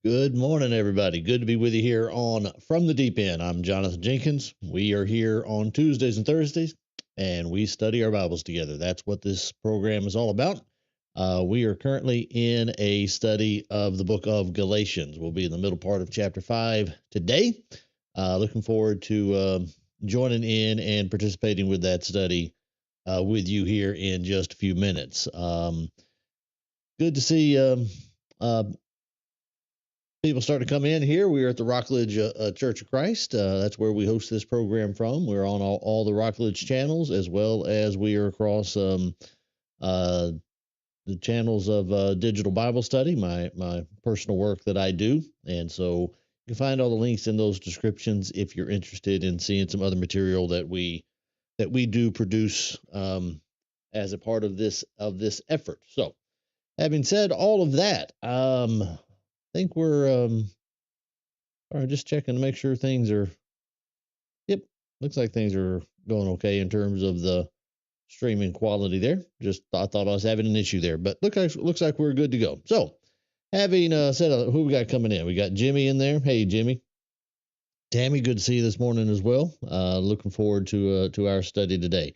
Good morning, everybody. Good to be with you here on From the Deep End. I'm Jonathan Jenkins. We are here on Tuesdays and Thursdays, and we study our Bibles together. That's what this program is all about. We are currently in a study of the book of Galatians. We'll be in the middle part of chapter 5 today. Looking forward to joining in and participating with that study with you here in just a few minutes. Good to see uh, people start to come in here. We are at the Rockledge Church of Christ. That's where we host this program from. We're on all the Rockledge channels, as well as we are across the channels of Digital Bible Study, my personal work that I do. And so you can find all the links in those descriptions if you're interested in seeing some other material that we do produce as a part of this effort. So, having said all of that, I think we're all right, just checking to make sure things are. Yep, looks like things are going okay in terms of the streaming quality there. Just I thought I was having an issue there, but looks like we're good to go. So, having said who we got coming in, we got Jimmy in there. Hey, Jimmy. Tammy, good to see you this morning as well. Looking forward to our study today.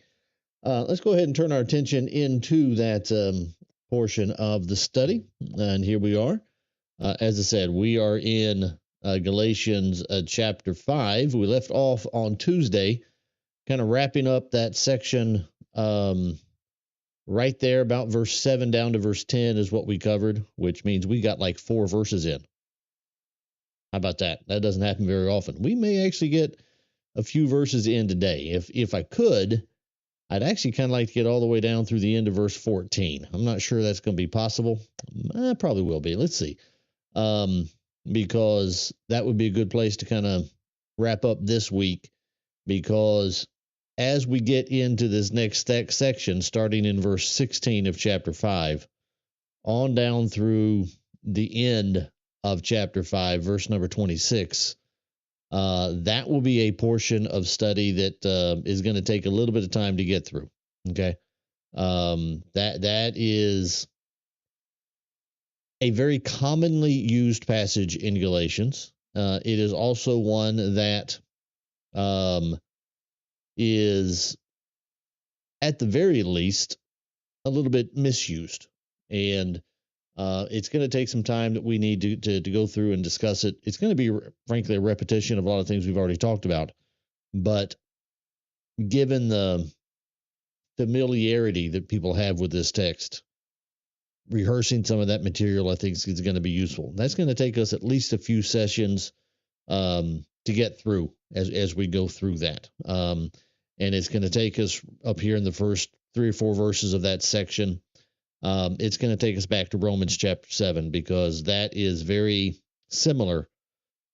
Let's go ahead and turn our attention into that portion of the study, and here we are. As I said, we are in Galatians chapter 5. We left off on Tuesday, kind of wrapping up that section right there, about verse 7 down to verse 10 is what we covered, which means we got like 4 verses in. How about that? That doesn't happen very often. We may actually get a few verses in today. If I could, I'd actually kind of like to get all the way down through the end of verse 14. I'm not sure that's going to be possible. Probably will be. Let's see. Because that would be a good place to kind of wrap up this week, because as we get into this next section, starting in verse 16 of chapter 5, on down through the end of chapter 5, verse number 26, that will be a portion of study that is going to take a little bit of time to get through. Okay. That is a very commonly used passage in Galatians. It is also one that is, at the very least, a little bit misused. And it's going to take some time that we need to go through and discuss it. It's going to be, frankly, a repetition of a lot of things we've already talked about. But given the familiarity that people have with this text, rehearsing some of that material, I think, is going to be useful. That's going to take us at least a few sessions to get through as we go through that. And it's going to take us up here in the first 3 or 4 verses of that section. It's going to take us back to Romans chapter 7, because that is very similar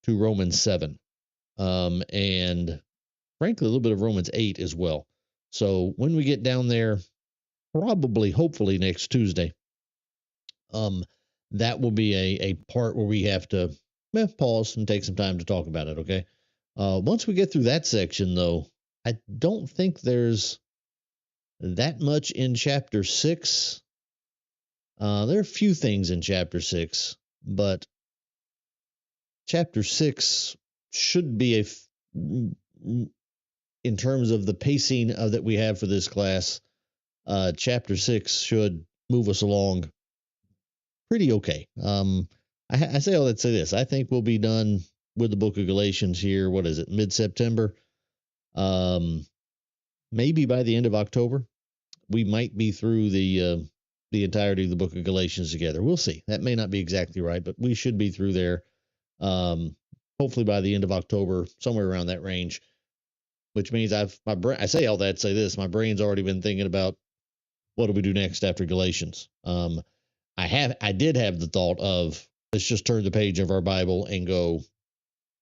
to Romans 7. And frankly, a little bit of Romans 8 as well. So when we get down there, hopefully next Tuesday, that will be a part where we have to pause and take some time to talk about it. Okay. Once we get through that section, though, I don't think there's that much in chapter 6. There are a few things in chapter 6, but chapter 6 should be in terms of the pacing that we have for this class, chapter 6 should move us along pretty okay. I say all that to say this. I think we'll be done with the book of Galatians here. What is it? Mid-September. Maybe by the end of October, we might be through the entirety of the book of Galatians together. We'll see. That may not be exactly right, but we should be through there. Hopefully by the end of October, somewhere around that range. Which means I say all that to say this. My brain's already been thinking about what do we do next after Galatians. I did have the thought of, let's just turn the page of our Bible and go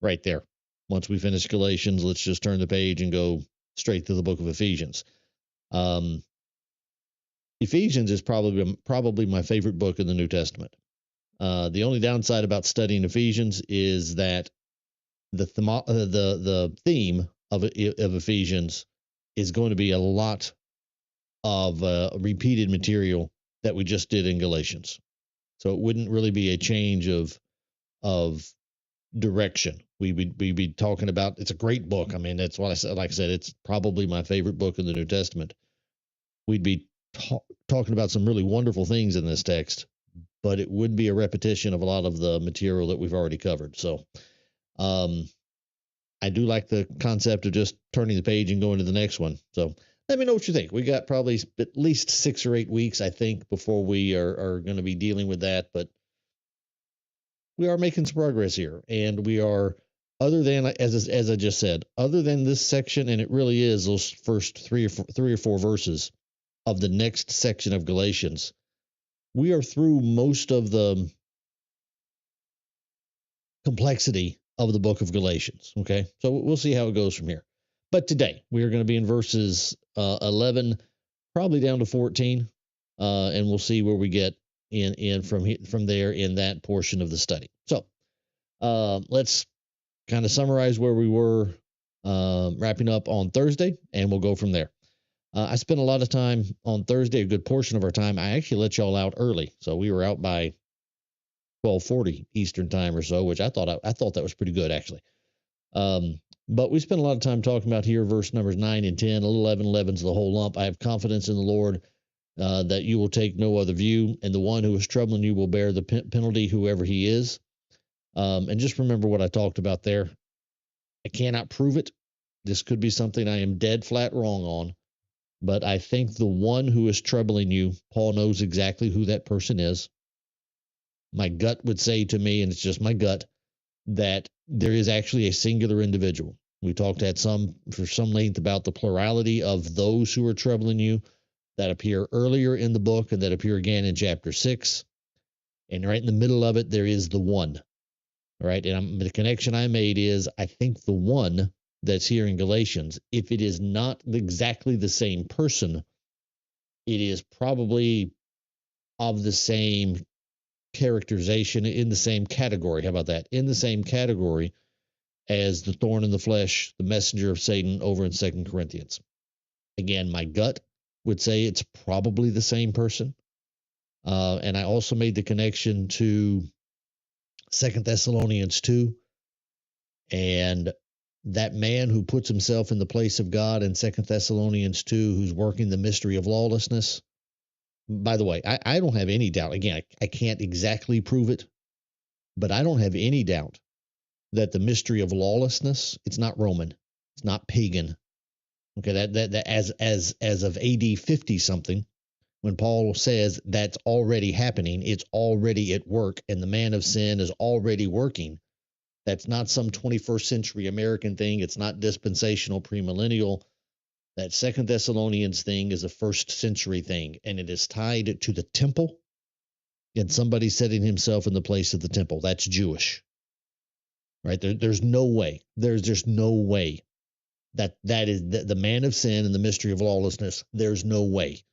right there. Once we finish Galatians, let's just turn the page and go straight to the book of Ephesians. Ephesians is probably my favorite book in the New Testament. The only downside about studying Ephesians is that the theme of Ephesians is going to be a lot of repeated material that we just did in Galatians. So it wouldn't really be a change of of direction. We'd be talking about, it's a great book. I mean, that's what I said. Like I said, it's probably my favorite book in the New Testament. We'd be talking about some really wonderful things in this text, but it would be a repetition of a lot of the material that we've already covered. So, I do like the concept of just turning the page and going to the next one. So let me know what you think. We got probably at least 6 or 8 weeks, I think, before we are going to be dealing with that. But we are making some progress here. And we are, other than, as I just said, other than this section, and it really is those first three or four verses of the next section of Galatians, we are through most of the complexity of the book of Galatians. Okay. So we'll see how it goes from here. But today we are going to be in verses 11, probably down to 14. And we'll see where we get in from there in that portion of the study. So let's kind of summarize where we were wrapping up on Thursday, and we'll go from there. I spent a lot of time on Thursday, a good portion of our time. I actually let y'all out early. So we were out by 12:40 Eastern time or so, which I thought that was pretty good, actually. But we spent a lot of time talking about here, verse numbers 9 and 10, 11, 11's the whole lump. I have confidence in the Lord that you will take no other view, and the one who is troubling you will bear the penalty, whoever he is. And just remember what I talked about there. I cannot prove it. This could be something I am dead flat wrong on, but I think the one who is troubling you, Paul knows exactly who that person is. My gut would say to me, and it's just my gut, that there is actually a singular individual. We talked for some length about the plurality of those who are troubling you that appear earlier in the book and that appear again in chapter 6. And right in the middle of it, there is the one. All right. And the connection I made is, I think the one that's here in Galatians, if it is not exactly the same person, it is probably of the same characterization, in the same category. How about that? In the same category as the thorn in the flesh, the messenger of Satan over in 2 Corinthians. Again, my gut would say it's probably the same person. And I also made the connection to 2 Thessalonians 2, and that man who puts himself in the place of God in 2 Thessalonians 2, who's working the mystery of lawlessness. By the way, I don't have any doubt. Again, I can't exactly prove it, but I don't have any doubt that the mystery of lawlessness, it's not Roman, it's not pagan. Okay, that as of AD 50 something, when Paul says that's already happening, it's already at work, and the man of sin is already working. That's not some 21st century American thing. It's not dispensational premillennial. That 2 Thessalonians thing is a first century thing, and it is tied to the temple and somebody setting himself in the place of the temple. That's Jewish, right? There's no way. There's just no way that is the man of sin and the mystery of lawlessness. There's no way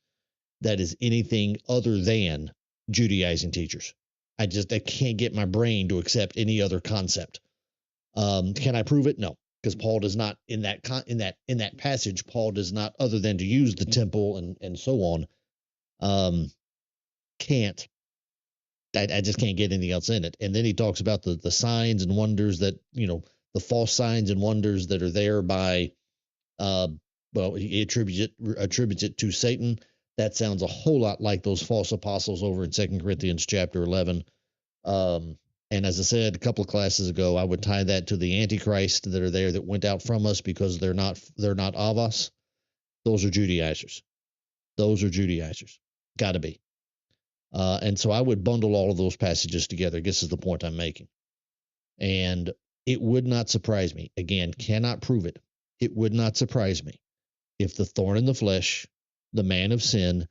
that is anything other than Judaizing teachers. I can't get my brain to accept any other concept. Can I prove it? No, because Paul does not in that passage. Paul does not, other than to use the temple and so on. Can't. I just can't get anything else in it. And then he talks about the signs and wonders that, the false signs and wonders that are there by, he attributes it to Satan. That sounds a whole lot like those false apostles over in 2 Corinthians chapter 11. And as I said a couple of classes ago, I would tie that to the Antichrist that are there that went out from us because they're not of us. Those are Judaizers. Got to be. And so I would bundle all of those passages together. I guess is the point I'm making. And it would not surprise me. Again, cannot prove it. It would not surprise me if the thorn in the flesh, the man of sin,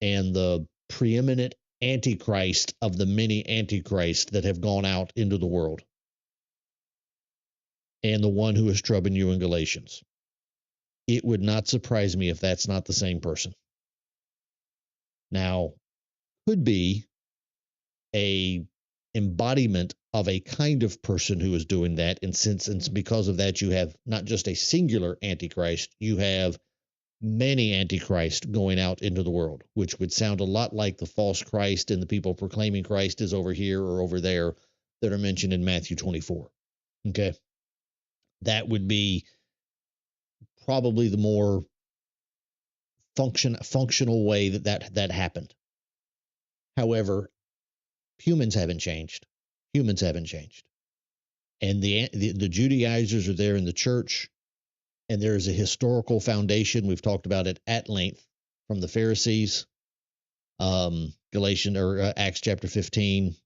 and the preeminent Antichrist of the many Antichrists that have gone out into the world, and the one who is troubling you in Galatians. It would not surprise me if that's not the same person. Now, could be a embodiment of a kind of person who is doing that, and because of that, you have not just a singular Antichrist, you have many Antichrists going out into the world, which would sound a lot like the false Christ and the people proclaiming Christ is over here or over there. that are mentioned in Matthew 24. Okay. That would be probably the more functional way that happened. However, humans haven't changed. Humans haven't changed. And the Judaizers are there in the church, and there is a historical foundation. We've talked about it at length from the Pharisees, Galatians or Acts chapter 15,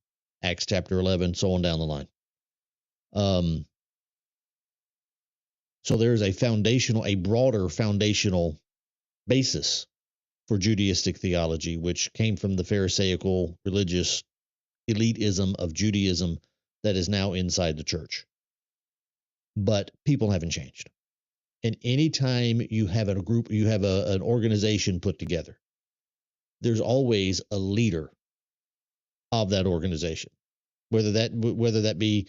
Acts chapter 11, so on down the line. So there is a broader foundational basis for Judaistic theology, which came from the Pharisaical religious elitism of Judaism that is now inside the church. But people haven't changed. And anytime you have a group, you have an organization put together, there's always a leader of that organization, whether that be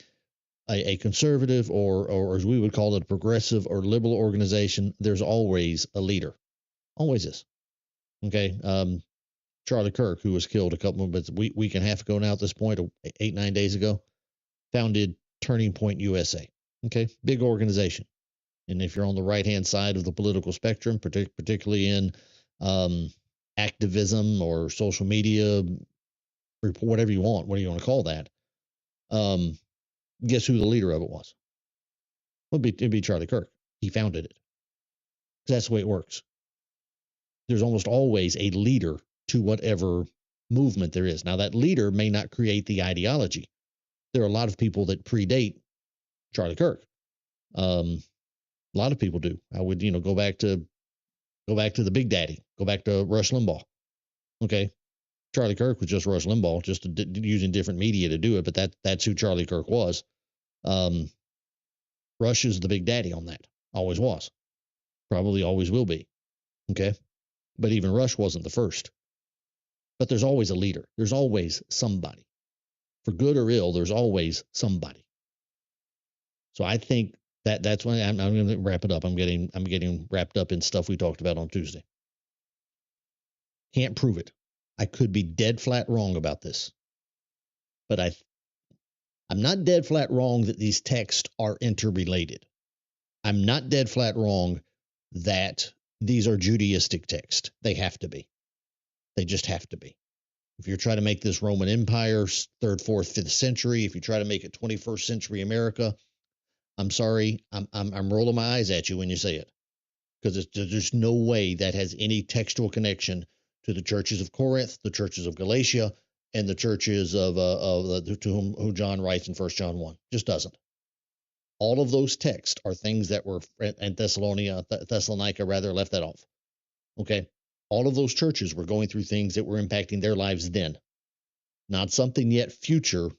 a conservative or as we would call it, a progressive or liberal organization. There's always a leader, always is. Okay, Charlie Kirk, who was killed week and a half ago now at this point, 8-9 days ago, founded Turning Point USA. Okay, big organization. And if you're on the right-hand side of the political spectrum, particularly in activism or social media, whatever you want, what do you want to call that? Guess who the leader of it was? It'd be Charlie Kirk. He founded it. That's the way it works. There's almost always a leader to whatever movement there is. Now, that leader may not create the ideology. There are a lot of people that predate Charlie Kirk. A lot of people do. I would, go back to the Big Daddy, go back to Rush Limbaugh. Okay, Charlie Kirk was just Rush Limbaugh, just using different media to do it, but that's who Charlie Kirk was. Rush is the Big Daddy on that. Always was. Probably always will be. Okay, but even Rush wasn't the first. But there's always a leader. There's always somebody. For good or ill, there's always somebody. So I think that's why I'm going to wrap it up. I'm getting wrapped up in stuff we talked about on Tuesday. Can't prove it. I could be dead flat wrong about this, but I'm not dead flat wrong that these texts are interrelated. I'm not dead flat wrong that these are Judaistic texts. They have to be. They just have to be. If you're trying to make this Roman Empire 3rd, 4th, 5th century, if you try to make it 21st century America, I'm sorry, I'm rolling my eyes at you when you say it, because there's no way that has any textual connection to the churches of Corinth, the churches of Galatia, and the churches to whom John writes in 1 John 1. Just doesn't. All of those texts are things that were, and Thessalonica rather, left that off. Okay, all of those churches were going through things that were impacting their lives then, not something yet future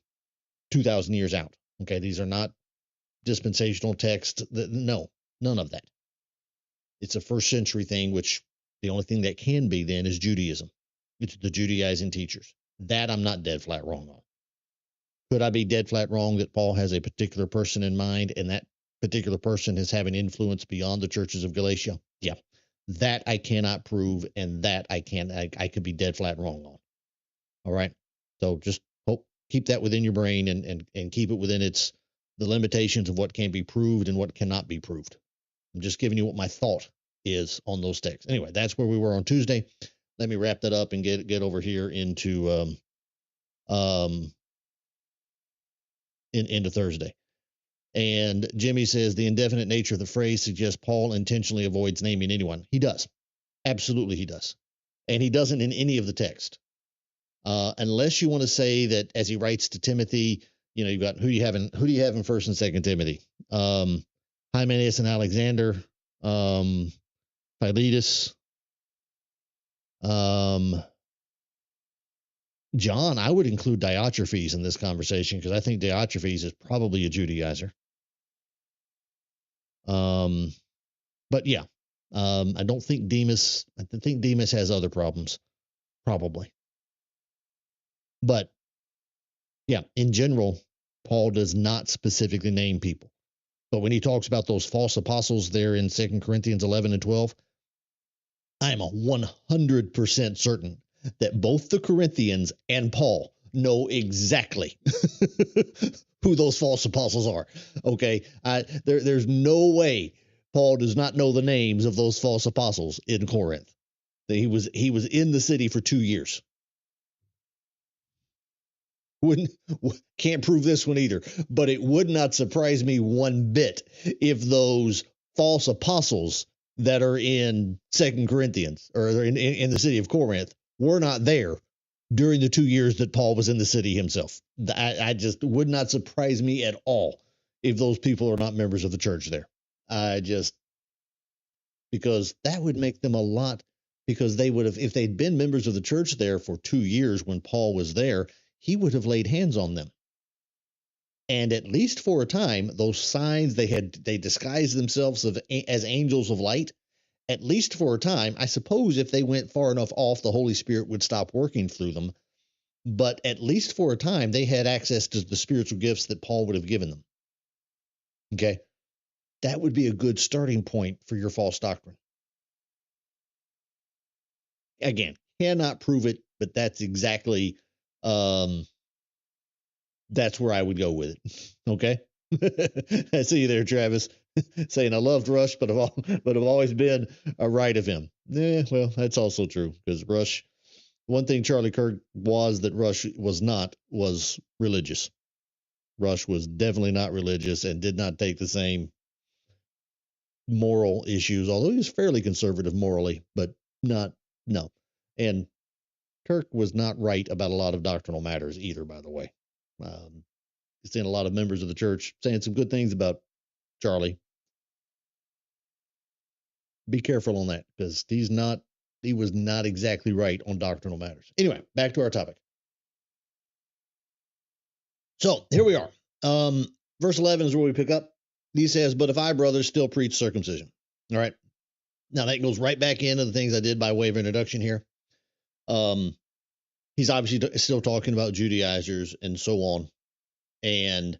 2,000 years out. Okay, these are not dispensational texts. No, none of that. It's a 1st century thing, which the only thing that can be then is Judaism. It's the Judaizing teachers. That I'm not dead flat wrong on. Could I be dead flat wrong that Paul has a particular person in mind and that particular person is having influence beyond the churches of Galatia? Yeah. That I cannot prove, and that I could be dead flat wrong on. All right. So just keep that within your brain and keep it within the limitations of what can be proved and what cannot be proved. I'm just giving you what my thought is on those texts. Anyway, that's where we were on Tuesday. Let me wrap that up and get over here into into Thursday. And Jimmy says the indefinite nature of the phrase suggests Paul intentionally avoids naming anyone. He does. Absolutely he does. And he doesn't in any of the text. Unless you want to say that as he writes to Timothy, you've got who do you have in 1st and 2nd Timothy? Hymenaeus and Alexander, Philetus, John. I would include Diotrephes in this conversation because I think Diotrephes is probably a Judaizer. But yeah, I don't think Demas. I think Demas has other problems, probably. But yeah, in general, Paul does not specifically name people. But when he talks about those false apostles there in 2 Corinthians 11 and 12, I am 100% certain that both the Corinthians and Paul know exactly who those false apostles are. Okay, there's no way Paul does not know the names of those false apostles in Corinth. He was in the city for 2 years. Wouldn't Can't prove this one either, but it would not surprise me one bit if those false apostles that are in 2 Corinthians or in the city of Corinth were not there during the 2 years that Paul was in the city himself. I just would not surprise me at all if those people are not members of the church there. Because that would make them a lot, because they would have, if they'd been members of the church there for 2 years when Paul was there, he would have laid hands on them. And at least for a time, those signs they disguised themselves as angels of light. At least for a time, I suppose if they went far enough off, the Holy Spirit would stop working through them. But at least for a time, they had access to the spiritual gifts that Paul would have given them. Okay? That would be a good starting point for your false doctrine. Again, cannot prove it, but that's exactly, that's where I would go with it. Okay? I see you there, Travis, saying I loved Rush, but I've always been a right of him. Yeah, well, that's also true, because Rush, one thing Charlie Kirk was that Rush was not was religious. Rush was definitely not religious and did not take the same moral issues, although he was fairly conservative morally, but no. And Kirk was not right about a lot of doctrinal matters either, by the way. You've seen a lot of members of the church saying some good things about Charlie. Be careful on that, because he was not exactly right on doctrinal matters. Anyway, back to our topic. So here we are. Verse 11 is where we pick up. He says, "But if I, brothers, still preach circumcision." All right. Now that goes right back into the things I did by way of introduction here. He's obviously still talking about Judaizers and so on, and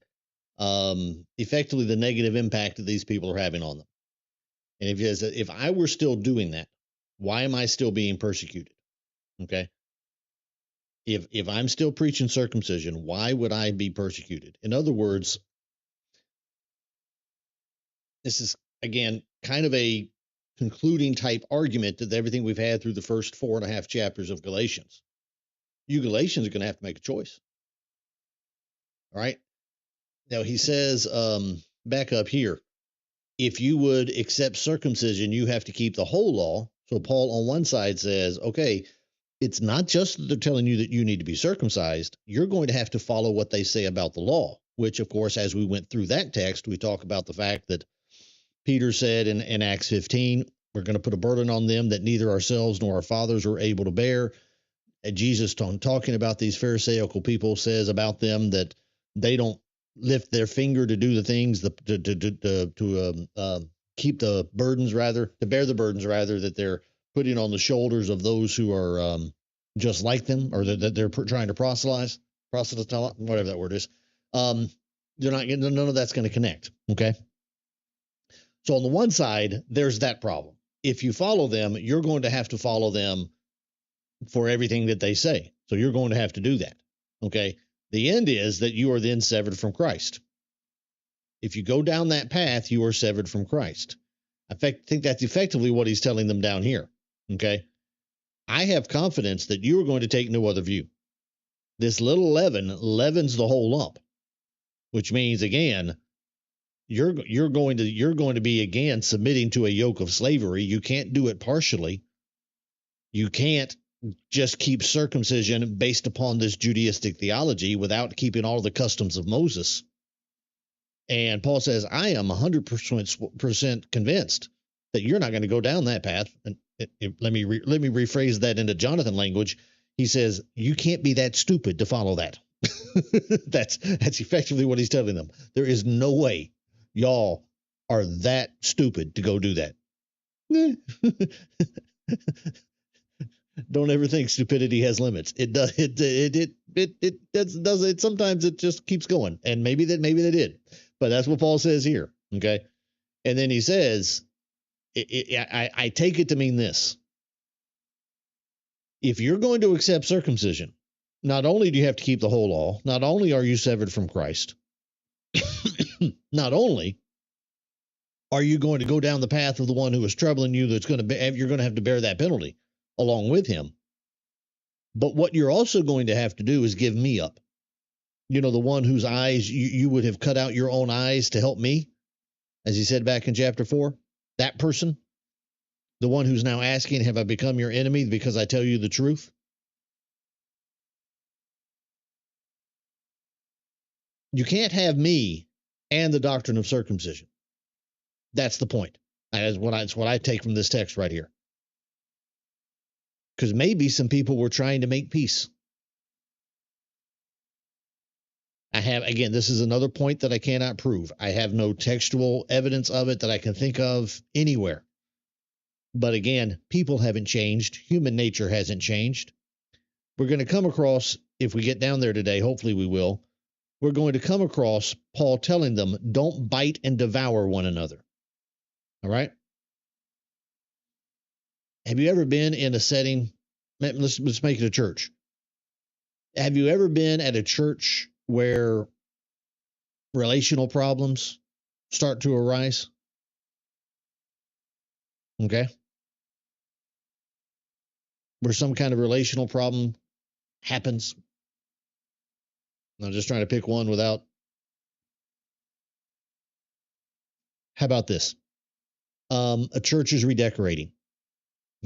effectively the negative impact that these people are having on them. And if he says, if I were still doing that, why am I still being persecuted? Okay. If I'm still preaching circumcision, why would I be persecuted? In other words, this is, again, kind of a concluding type argument to everything we've had through the first 4.5 chapters of Galatians. You Galatians are going to have to make a choice. All right. Now he says, back up here, if you would accept circumcision, you have to keep the whole law. So Paul on one side says, okay, it's not just that they're telling you that you need to be circumcised. You're going to have to follow what they say about the law, which, of course, as we went through that text, we talk about the fact that Peter said in Acts 15, we're going to put a burden on them that neither ourselves nor our fathers were able to bear. And Jesus, talking about these Pharisaical people, says about them that they don't lift their finger to do the things, to keep the burdens, rather, to bear the burdens, rather, that they're putting on the shoulders of those who are just like them, or that they're trying to proselytize, whatever that word is. They're not getting, none of that's going to connect. Okay. So on the one side, there's that problem. If you follow them, you're going to have to follow them for everything that they say. So you're going to have to do that. Okay. The end is that you are then severed from Christ. If you go down that path, you are severed from Christ. I think that's effectively what he's telling them down here. Okay. I have confidence that you are going to take no other view. This little leaven leavens the whole lump, which means, again, you're going to be, again, submitting to a yoke of slavery. You can't do it partially. You can't just keep circumcision based upon this Judaistic theology without keeping all the customs of Moses. And Paul says, I am 100% convinced that you're not going to go down that path. And let me rephrase that into Jonathan language. He says, you can't be that stupid to follow that. That's effectively what he's telling them. There is no way y'all are that stupid to go do that. Don't ever think stupidity has limits. It does. It does. Sometimes it just keeps going, and maybe they did, but that's what Paul says here. Okay, and then he says, I take it to mean this: if you're going to accept circumcision, Not only do you have to keep the whole law, not only are you severed from Christ, not only are you going to go down the path of the one who is troubling you, that's going to be, you're going to have to bear that penalty along with him. But what you're also going to have to do is give me up. You know, the one whose eyes you would have cut out your own eyes to help me, as he said back in chapter 4. That person, the one who's now asking, have I become your enemy because I tell you the truth? You can't have me and the doctrine of circumcision. That's the point. That's what I take from this text right here. Because maybe some people were trying to make peace. Again, this is another point that I cannot prove. I have no textual evidence of it that I can think of anywhere. But again, people haven't changed. Human nature hasn't changed. We're going to come across, if we get down there today, hopefully we will, we're going to come across Paul telling them, don't bite and devour one another. All right? Have you ever been in a setting, let's make it a church. Have you ever been at a church where relational problems start to arise? Okay? Where some kind of relational problem happens. I'm just trying to pick one without. How about this? A church is redecorating.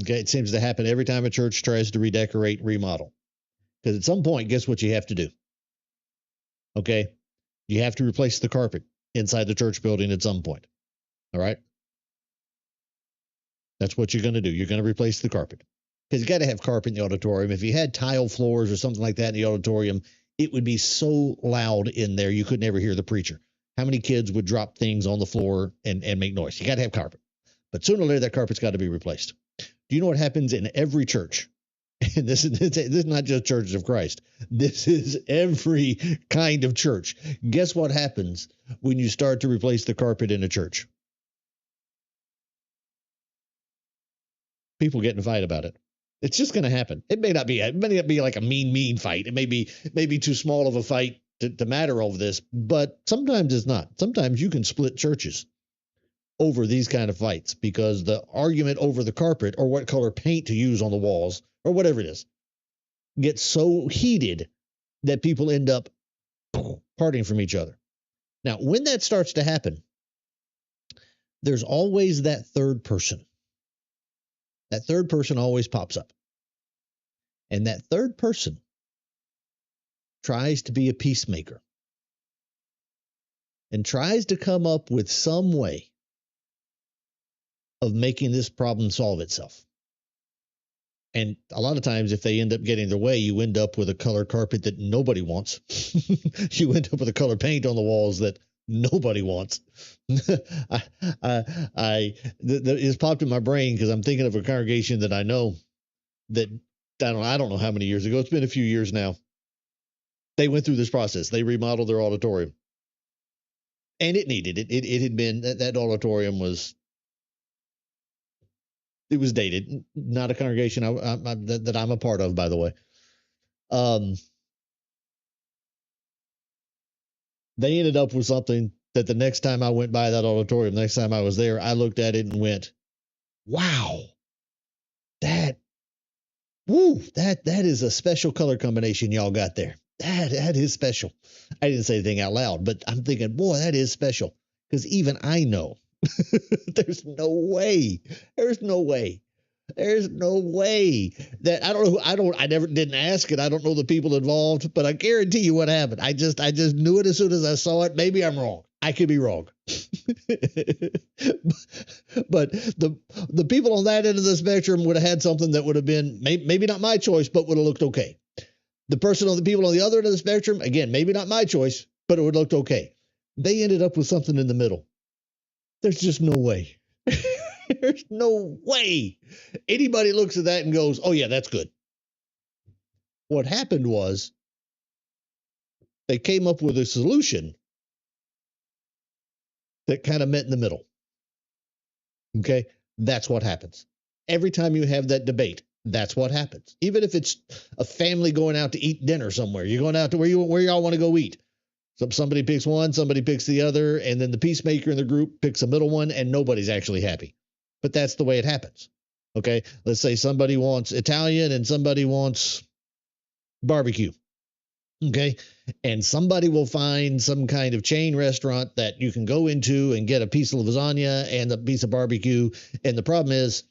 Okay, it seems to happen every time a church tries to redecorate, remodel. Because at some point, guess what you have to do? Okay, you have to replace the carpet inside the church building at some point. All right? That's what you're going to do. You're going to replace the carpet. Because you got to have carpet in the auditorium. If you had tile floors or something like that in the auditorium, it would be so loud in there you could never hear the preacher. How many kids would drop things on the floor and make noise? You got to have carpet. But sooner or later, that carpet's got to be replaced. Do you know what happens in every church? And this is not just Churches of Christ. This is every kind of church. Guess what happens when you start to replace the carpet in a church? People get in a fight about it. It's just going to happen. It may not be like a mean fight. It may be too small of a fight to matter over this, but sometimes it's not. Sometimes you can split churches over these kind of fights because the argument over the carpet or what color paint to use on the walls or whatever it is gets so heated that people end up parting from each other. Now, when that starts to happen, there's always that third person. That third person always pops up. And that third person tries to be a peacemaker and tries to come up with some way of making this problem solve itself. And a lot of times, if they end up getting their way, you end up with a colored carpet that nobody wants. You end up with a colored paint on the walls that nobody wants. It's popped in my brain because I'm thinking of a congregation that I know that I don't know how many years ago. It's been a few years now. They went through this process. They remodeled their auditorium, and it needed it. It had been that auditorium was. It was dated, not a congregation that I'm a part of, by the way. They ended up with something that the next time I went by that auditorium, the next time I was there, I looked at it and went, wow, that is a special color combination y'all got there. That is special. I didn't say anything out loud, but I'm thinking, boy, that is special. Because even I know there's no way that I never didn't ask it. I don't know the people involved, but I guarantee you what happened. I just knew it as soon as I saw it. Maybe I'm wrong. I could be wrong. But the people on that end of the spectrum would have had something that would have been maybe not my choice, but would have looked okay. The people on the other end of the spectrum, again, maybe not my choice, but it would have looked okay. They ended up with something in the middle. There's just no way. There's no way anybody looks at that and goes, oh, yeah, that's good. What happened was they came up with a solution that kind of met in the middle. Okay, that's what happens. Every time you have that debate, That's what happens. Even if it's a family going out to eat dinner somewhere, you're going out to where y'all want to go eat. So somebody picks one, somebody picks the other, and then the peacemaker in the group picks a middle one, and nobody's actually happy. But that's the way it happens. Okay, let's say somebody wants Italian and somebody wants barbecue. Okay, and somebody will find some kind of chain restaurant that you can go into and get a piece of lasagna and a piece of barbecue. And the problem is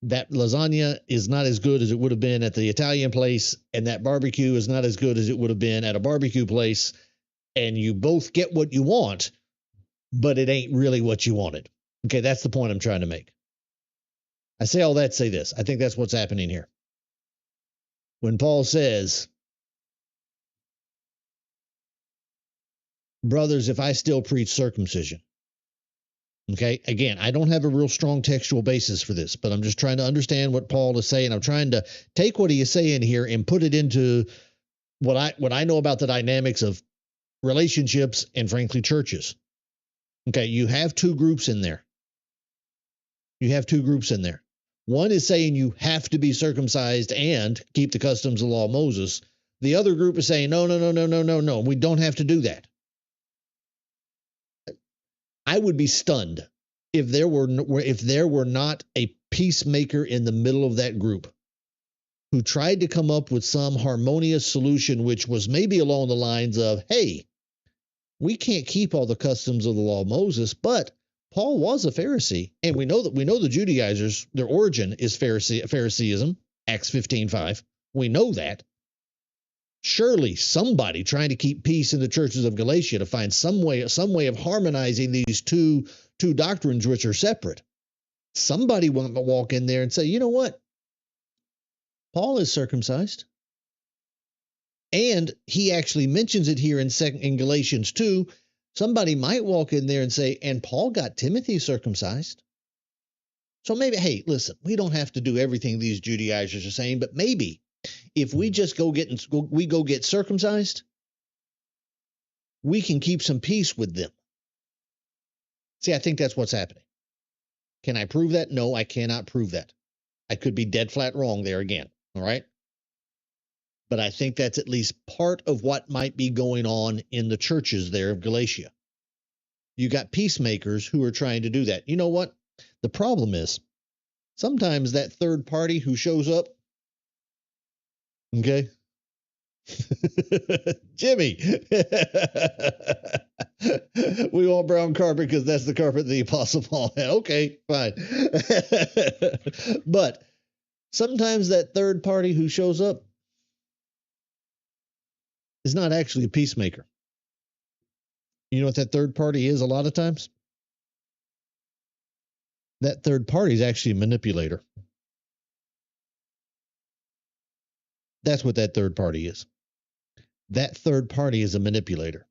that lasagna is not as good as it would have been at the Italian place, and that barbecue is not as good as it would have been at a barbecue place. And you both get what you want, but it ain't really what you wanted. Okay, that's the point I'm trying to make. I say all that to say this. I think that's what's happening here. When Paul says, brothers, if I still preach circumcision, okay, again, I don't have a real strong textual basis for this, but I'm just trying to understand what Paul is saying. I'm trying to take what he is saying here and put it into what I know about the dynamics of relationships and, frankly, churches. Okay, you have two groups in there. One is saying you have to be circumcised and keep the customs of the law of Moses. The other group is saying, no, we don't have to do that. I would be stunned if there were not a peacemaker in the middle of that group who tried to come up with some harmonious solution, which was maybe along the lines of, hey, we can't keep all the customs of the law of Moses, but Paul was a Pharisee, and we know the Judaizers, their origin is Phariseeism, Acts 15:5. We know that. Surely somebody trying to keep peace in the churches of Galatia to find some way of harmonizing these two doctrines which are separate. Somebody will walk in there and say, you know what? Paul is circumcised. And he actually mentions it here in Galatians 2. Somebody might walk in there and say, and Paul got Timothy circumcised. So maybe, hey, listen, we don't have to do everything these Judaizers are saying, but maybe if we just go get circumcised, we can keep some peace with them. See, I think that's what's happening. Can I prove that? No, I cannot prove that. I could be dead flat wrong there again. All right. But I think that's at least part of what might be going on in the churches there of Galatia. You got peacemakers who are trying to do that. You know what? The problem is sometimes that third party who shows up, okay? Jimmy, we want brown carpet because that's the carpet the Apostle Paul had. Okay, fine. But sometimes that third party who shows up is not actually a peacemaker. You know what that third party is a lot of times? That third party is actually a manipulator. That's what that third party is. That third party is a manipulator.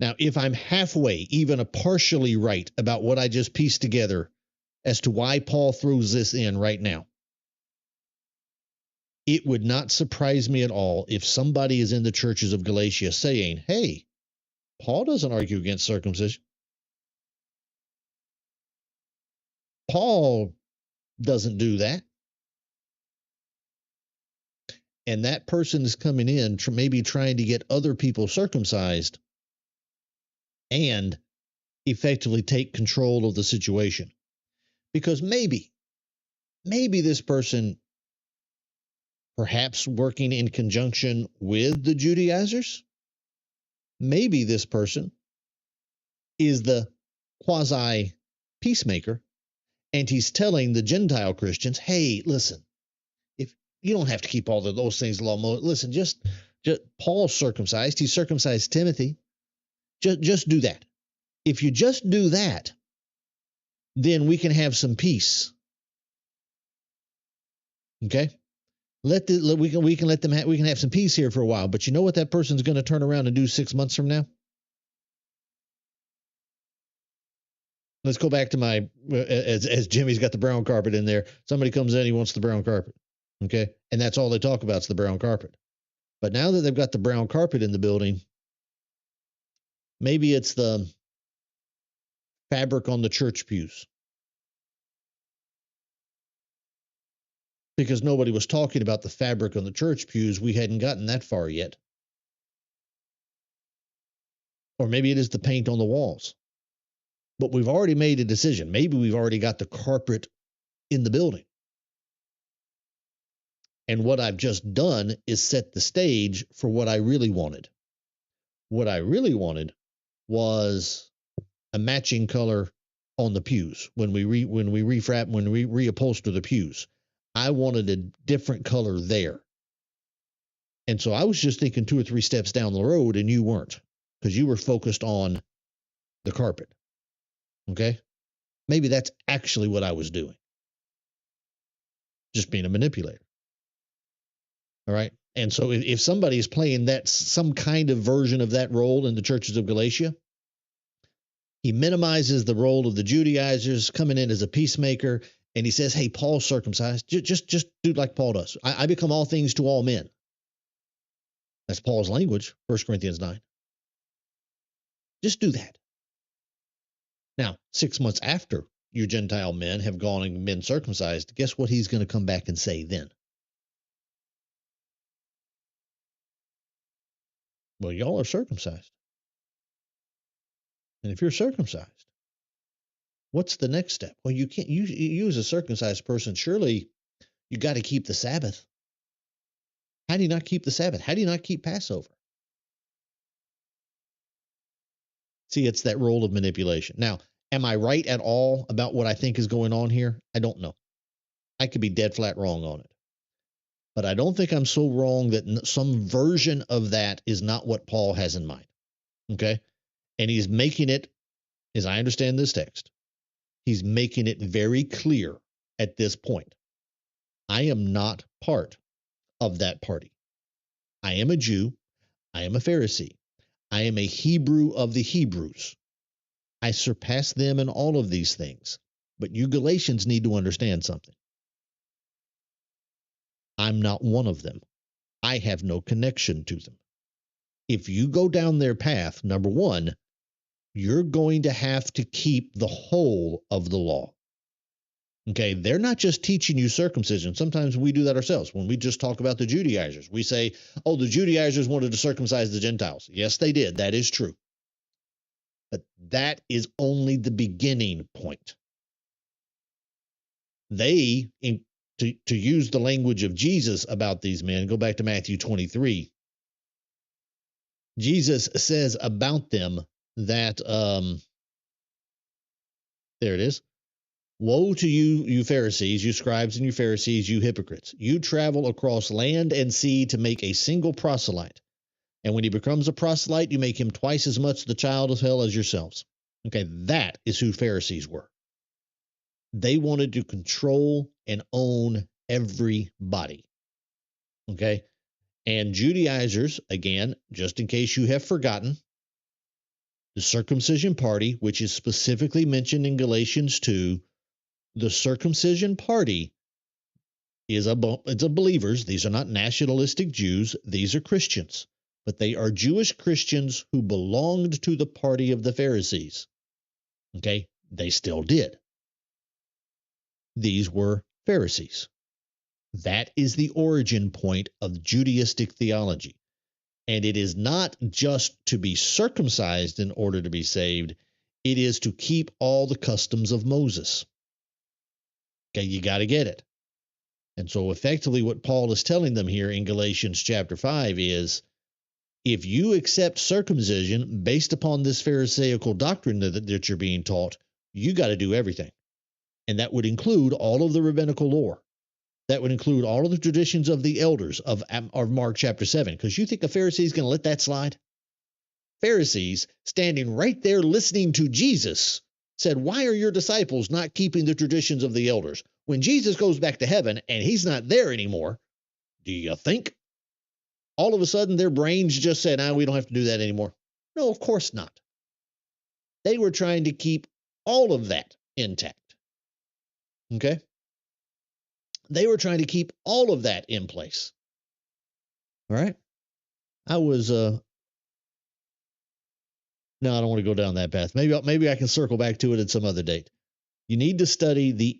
Now, if I'm halfway, even a partially right about what I just pieced together as to why Paul throws this in right now, it would not surprise me at all if somebody is in the churches of Galatia saying, hey, Paul doesn't argue against circumcision. Paul doesn't do that. And that person is coming in maybe trying to get other people circumcised and effectively take control of the situation. Because maybe this person, perhaps working in conjunction with the Judaizers, maybe this person is the quasi peacemaker, and he's telling the Gentile Christians, hey, listen, if you don't have to keep all those things law, listen, just Paul's circumcised, he circumcised Timothy, just do that. If you just do that, then we can have some peace. Okay? We can have some peace here for a while. But you know what that person's going to turn around and do 6 months from now? Let's go back to my as Jimmy's got the brown carpet in there. Somebody comes in, he wants the brown carpet. Okay? And that's all they talk about is the brown carpet. But now that they've got the brown carpet in the building, maybe it's the fabric on the church pews. because nobody was talking about the fabric on the church pews. We hadn't gotten that far yet. Or maybe it is the paint on the walls. But we've already made a decision. Maybe we've already got the carpet in the building. And what I've just done is set the stage for what I really wanted. What I really wanted was a matching color on the pews when we reupholster the pews. I wanted a different color there. And so I was just thinking 2 or 3 steps down the road, and you weren't, because you were focused on the carpet. Okay? Maybe that's actually what I was doing. Just being a manipulator. All right? And so if somebody is playing that, some kind of version of that role in the churches of Galatia, he minimizes the role of the Judaizers coming in as a peacemaker, and he says, hey, Paul's circumcised. Just do like Paul does. I become all things to all men. That's Paul's language, 1 Corinthians 9. Just do that. Now, 6 months after your Gentile men have gone and been circumcised, guess what he's going to come back and say then? Well, y'all are circumcised. And if you're circumcised, what's the next step? Well, you can't, you as a circumcised person, surely you got to keep the Sabbath. How do you not keep the Sabbath? How do you not keep Passover? See, it's that role of manipulation. Now, am I right at all about what I think is going on here? I don't know. I could be dead flat wrong on it. But I don't think I'm so wrong that some version of that is not what Paul has in mind. Okay? And he's making it, as I understand this text, he's making it very clear at this point. I am not part of that party. I am a Jew. I am a Pharisee. I am a Hebrew of the Hebrews. I surpass them in all of these things. But you Galatians need to understand something. I'm not one of them. I have no connection to them. If you go down their path, number one, you're going to have to keep the whole of the law. Okay, they're not just teaching you circumcision. Sometimes we do that ourselves. When we just talk about the Judaizers, we say, oh, the Judaizers wanted to circumcise the Gentiles. Yes, they did. That is true. But that is only the beginning point. They, to use the language of Jesus about these men, go back to Matthew 23. Jesus says about them that, there it is. Woe to you, you Pharisees, you scribes and you Pharisees, you hypocrites. You travel across land and sea to make a single proselyte. And when he becomes a proselyte, you make him twice as much the child of hell as yourselves. Okay, that is who Pharisees were. They wanted to control and own everybody. Okay? And Judaizers, again, just in case you have forgotten, the circumcision party, which is specifically mentioned in Galatians 2, the circumcision party is it's a believers. These are not nationalistic Jews. These are Christians. But they are Jewish Christians who belonged to the party of the Pharisees. Okay? They still did. These were Pharisees. That is the origin point of Judaistic theology. And it is not just to be circumcised in order to be saved. It is to keep all the customs of Moses. Okay, you got to get it. And so effectively what Paul is telling them here in Galatians chapter 5 is, if you accept circumcision based upon this Pharisaical doctrine that you're being taught, you got to do everything. And that would include all of the rabbinical lore. That would include all of the traditions of the elders of Mark chapter 7. Because you think a Pharisee is going to let that slide? Pharisees, standing right there listening to Jesus, said, why are your disciples not keeping the traditions of the elders? When Jesus goes back to heaven and he's not there anymore, do you think all of a sudden their brains just said, we don't have to do that anymore? No, of course not. They were trying to keep all of that intact. Okay? They were trying to keep all of that in place. All right? I was, no, I don't want to go down that path. Maybe I can circle back to it at some other date. You need to study the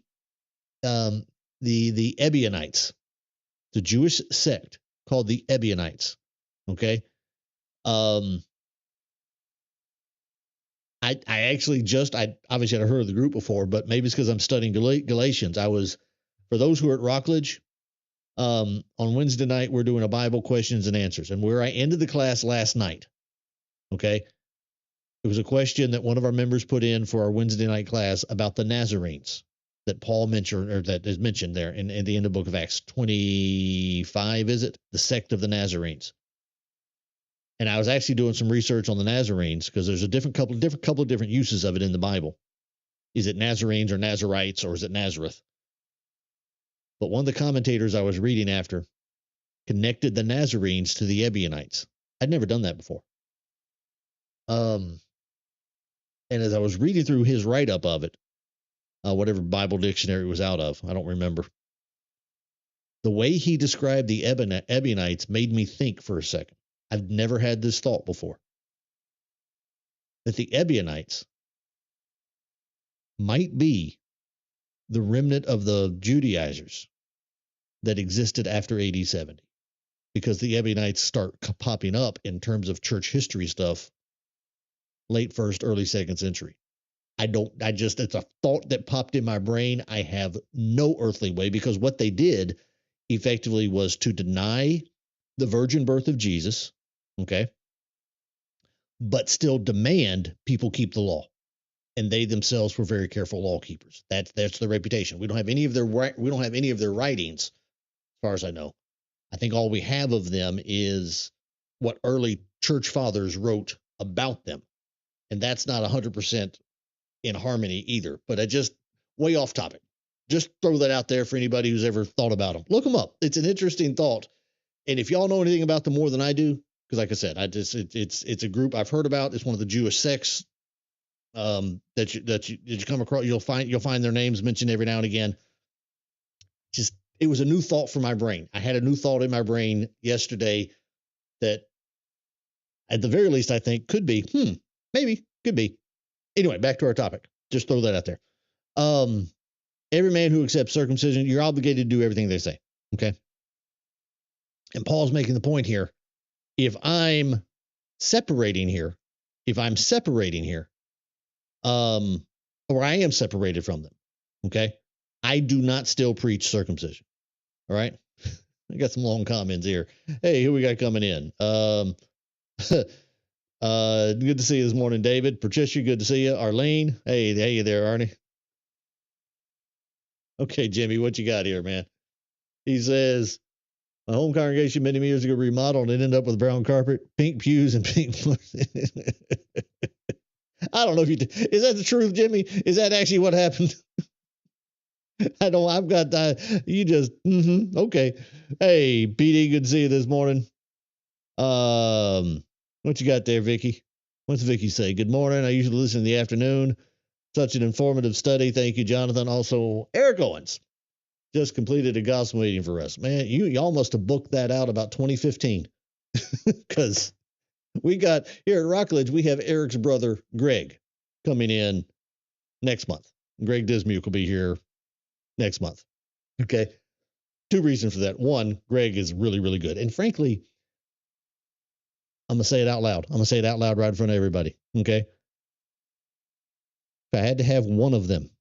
the Ebionites, the Jewish sect called the Ebionites. Okay. I actually I obviously had heard of the group before, but maybe it's because I'm studying Galatians. For those who are at Rockledge, on Wednesday night, we're doing a Bible questions and answers. And where I ended the class last night, okay, it was a question that one of our members put in for our Wednesday night class about the Nazarenes that Paul mentioned, or that is mentioned there in the end of the book of Acts 25, is it? The sect of the Nazarenes. And I was actually doing some research on the Nazarenes because there's a couple of different uses of it in the Bible. Is it Nazarenes or Nazarites, or is it Nazareth? But one of the commentators I was reading after connected the Nazarenes to the Ebionites. I'd never done that before. And as I was reading through his write-up of it, whatever Bible dictionary it was out of, I don't remember. The way he described the Ebionites made me think for a second. I've never had this thought before. That the Ebionites might be the remnant of the Judaizers that existed after AD 70. Because the Ebionites start popping up in terms of church history stuff late first, early second century. It's a thought that popped in my brain. I have no earthly way, because what they did effectively was to deny the virgin birth of Jesus, okay, but still demand people keep the law. And they themselves were very careful law keepers. That's their reputation. We don't have any of their writings, as far as I know. I think all we have of them is what early church fathers wrote about them. And that's not 100% in harmony either. But I just, way off topic. Just throw that out there for anybody who's ever thought about them. Look them up. It's an interesting thought. And if y'all know anything about them more than I do, because like I said, it's a group I've heard about. It's one of the Jewish sects that you come across. You'll find their names mentioned every now and again. It was a new thought for my brain. I had a new thought in my brain yesterday that, at the very least, I think could be, maybe, could be. Anyway, back to our topic. Just throw that out there. Every man who accepts circumcision, you're obligated to do everything they say. Okay. And Paul's making the point here. If I'm separating here, or I am separated from them, okay, I do not still preach circumcision. All right. I got some long comments here. Hey, who we got coming in? Good to see you this morning, David. Patricia, good to see you. Arlene, hey there, Arnie. Okay, Jimmy, what you got here, man? He says, my home congregation many years ago remodeled and ended up with brown carpet, pink pews, and pink floors. I don't know if is that the truth, Jimmy? Is that actually what happened? I've got that. You just, okay. Hey, PD, good to see you this morning. What you got there, Vicky? What's Vicky say? Good morning. I usually listen in the afternoon. Such an informative study. Thank you, Jonathan. Also, Eric Owens just completed a gospel meeting for us. Man, y'all must have booked that out about 2015. Because we got, here at Rockledge, we have Eric's brother, Greg, coming in next month. Greg Dismuke will be here next month. Okay. 2 reasons for that. 1, Greg is really, really good. And frankly, I'm going to say it out loud. I'm going to say it out loud right in front of everybody. Okay. If I had to have one of them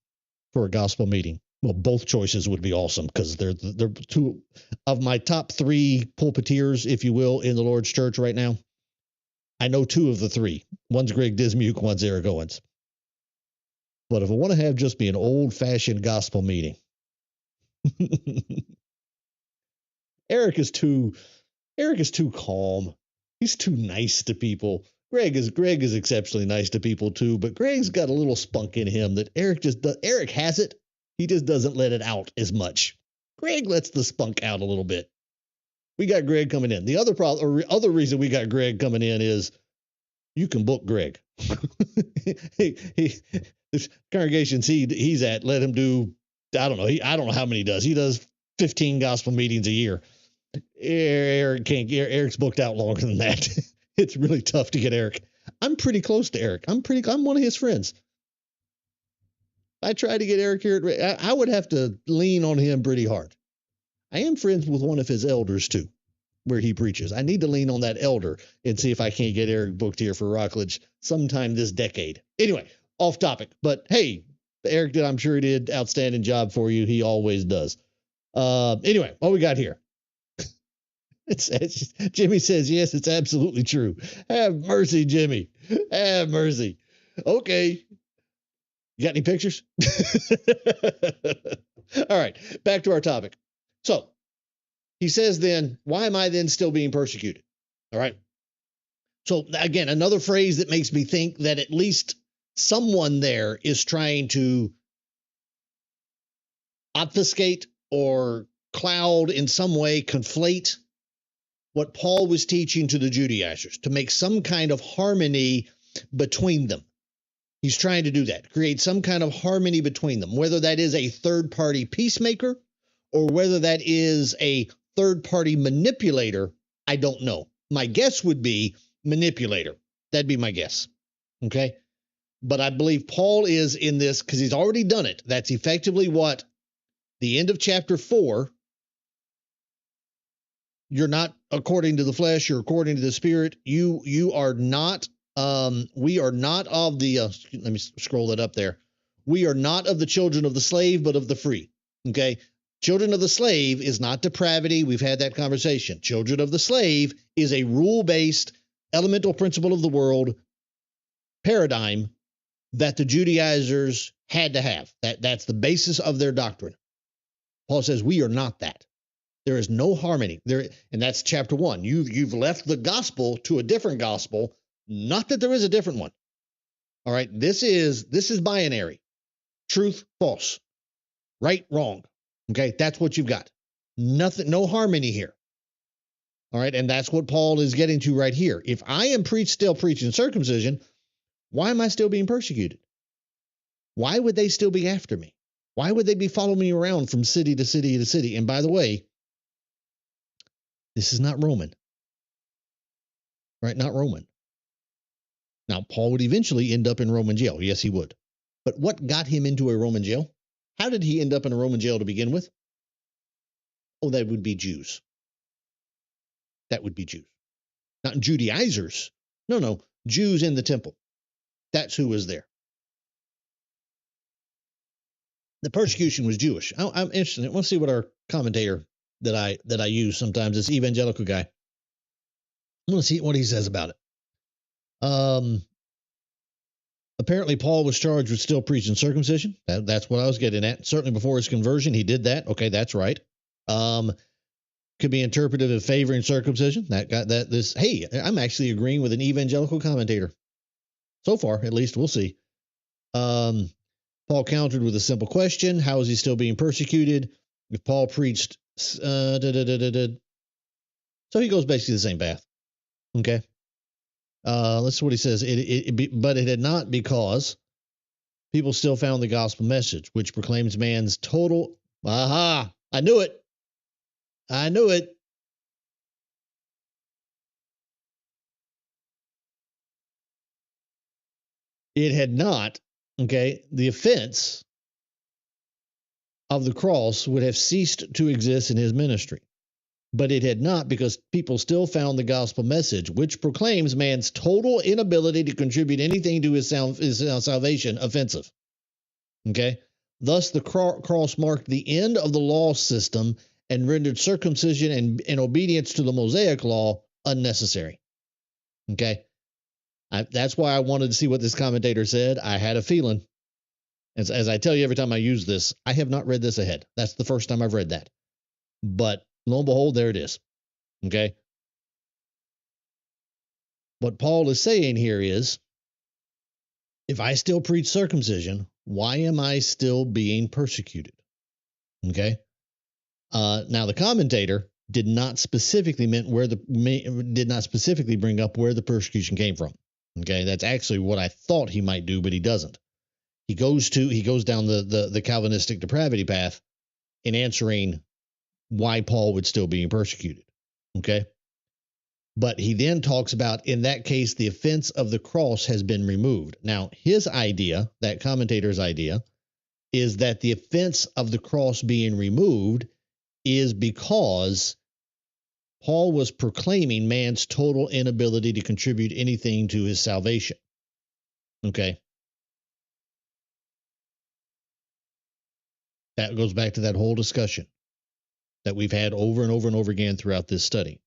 for a gospel meeting, well, both choices would be awesome, because they're 2 of my top 3 pulpiteers, if you will, in the Lord's church right now. I know 2 of the 3. One's Greg Dismuke, one's Eric Owens. But if I want to have just be an old-fashioned gospel meeting, Eric is too calm. He's too nice to people. Greg is exceptionally nice to people too, but Greg's got a little spunk in him that Eric just does. Eric has it. He just doesn't let it out as much. Greg lets the spunk out a little bit. We got Greg coming in. The other reason we got Greg coming in is you can book Greg. This congregations he's at, let him do, I don't know. I don't know how many he does. He does 15 gospel meetings a year. Eric can't. Eric's booked out longer than that. It's really tough to get Eric. I'm pretty close to Eric. I'm one of his friends. I tried to get Eric here. I would have to lean on him pretty hard. I am friends with one of his elders too, where he preaches. I need to lean on that elder and see if I can't get Eric booked here for Rockledge sometime this decade. Anyway, off topic. But hey, Eric I'm sure he did outstanding job for you. He always does. Anyway, what we got here? Jimmy says, yes, it's absolutely true. Have mercy, Jimmy. Have mercy. Okay. You got any pictures? All right, back to our topic. So he says then, why am I then still being persecuted? All right. So again, another phrase that makes me think that at least someone there is trying to obfuscate or cloud in some way, conflate what Paul was teaching to the Judaizers to make some kind of harmony between them. He's trying to do that, create some kind of harmony between them, whether that is a third-party peacemaker or whether that is a third-party manipulator. I don't know. My guess would be manipulator. That'd be my guess. Okay? But I believe Paul is in this because he's already done it. That's effectively what the end of chapter 4, you're not according to the flesh, you're according to the spirit. You are not, we are not of the, let me scroll that up there. We are not of the children of the slave, but of the free. Okay. Children of the slave is not depravity. We've had that conversation. Children of the slave is a rule-based elemental principle of the world paradigm that the Judaizers had to have. That's the basis of their doctrine. Paul says we are not that. There is no harmony there, and that's chapter 1. You've left the gospel to a different gospel. Not that there is a different one. All right, this is binary, truth, false, right, wrong. Okay, that's what you've got. Nothing, no harmony here. All right, and that's what Paul is getting to right here. If I am still preaching circumcision, why am I still being persecuted? Why would they still be after me? Why would they be following me around from city to city to city? And by the way, this is not Roman, right? Not Roman. Now, Paul would eventually end up in Roman jail. Yes, he would. But what got him into a Roman jail? How did he end up in a Roman jail to begin with? Oh, that would be Jews. That would be Jews. Not Judaizers. No, Jews in the temple. That's who was there. The persecution was Jewish. I'm interested. I want to see what our commentator that I use sometimes, this evangelical guy. I want to see what he says about it. Apparently Paul was charged with still preaching circumcision. That's what I was getting at. Certainly before his conversion, he did that. Okay, that's right. Could be interpreted as favoring circumcision. Hey, I'm actually agreeing with an evangelical commentator. So far, at least, we'll see. Paul countered with a simple question. How is he still being persecuted? If Paul preached, so he goes basically the same path. Okay. Let's see what he says. But it had not, because people still found the gospel message, which proclaims man's total. Aha! I knew it. It had not. Okay. The offense of the cross would have ceased to exist in his ministry. But it had not, because people still found the gospel message, which proclaims man's total inability to contribute anything to his salvation, offensive. Okay? Thus, the cross marked the end of the law system and rendered circumcision and obedience to the Mosaic law unnecessary. Okay? That's why I wanted to see what this commentator said. I had a feeling. As I tell you every time I use this, I have not read this ahead. That's the first time I've read that. But lo and behold, there it is. Okay? What Paul is saying here is, if I still preach circumcision, why am I still being persecuted? Okay? Now the commentator did not specifically bring up where the persecution came from. Okay? That's actually what I thought he might do, but he doesn't. He goes down the Calvinistic depravity path in answering why Paul would still be persecuted. Okay? But he then talks about, in that case, the offense of the cross has been removed. Now, his idea, that commentator's idea, is that the offense of the cross being removed is because Paul was proclaiming man's total inability to contribute anything to his salvation. Okay. That goes back to that whole discussion that we've had over and over and over again throughout this study.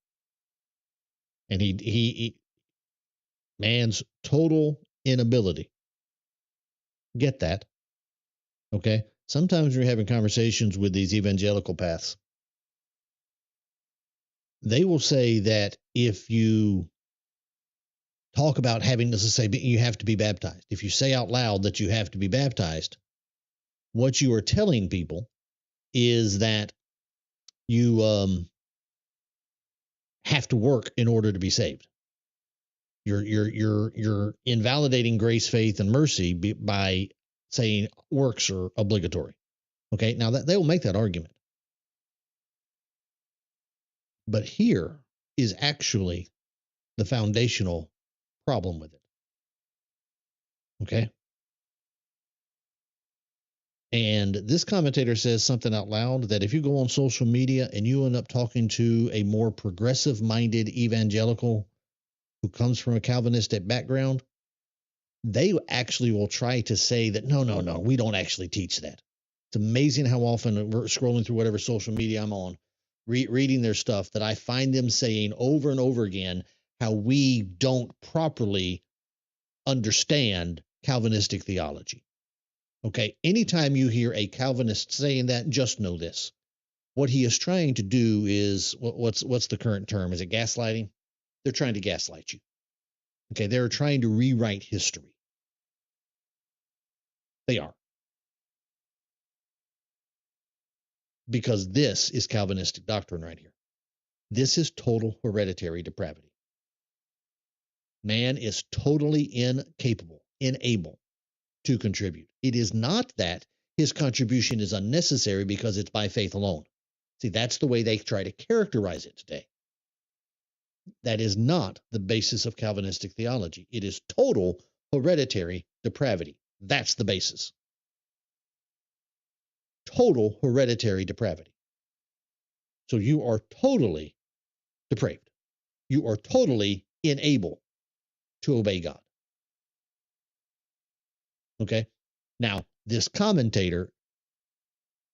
And he man's total inability. Get that. Okay. Sometimes we're having conversations with these evangelical paths. They will say that if you talk about having to say you have to be baptized, if you say out loud that you have to be baptized, what you are telling people is that you have to work in order to be saved. You're invalidating grace, faith, and mercy by saying works are obligatory. Okay, now that they will make that argument, but here is actually the foundational problem with it. Okay. And this commentator says something out loud that if you go on social media and you end up talking to a more progressive minded evangelical who comes from a Calvinistic background, they actually will try to say that, no, we don't actually teach that. It's amazing how often we're scrolling through whatever social media I'm on, reading their stuff, that I find them saying over and over again how we don't properly understand Calvinistic theology. Okay, anytime you hear a Calvinist saying that, just know this. What he is trying to do is, what's the current term? Is it gaslighting? They're trying to gaslight you. Okay, they're trying to rewrite history. They are. Because this is Calvinistic doctrine right here. This is total hereditary depravity. Man is totally incapable, unable to contribute. It is not that his contribution is unnecessary because it's by faith alone. See, that's the way they try to characterize it today. That is not the basis of Calvinistic theology. It is total hereditary depravity. That's the basis. Total hereditary depravity. So you are totally depraved. You are totally unable to obey God. Okay? Now, this commentator,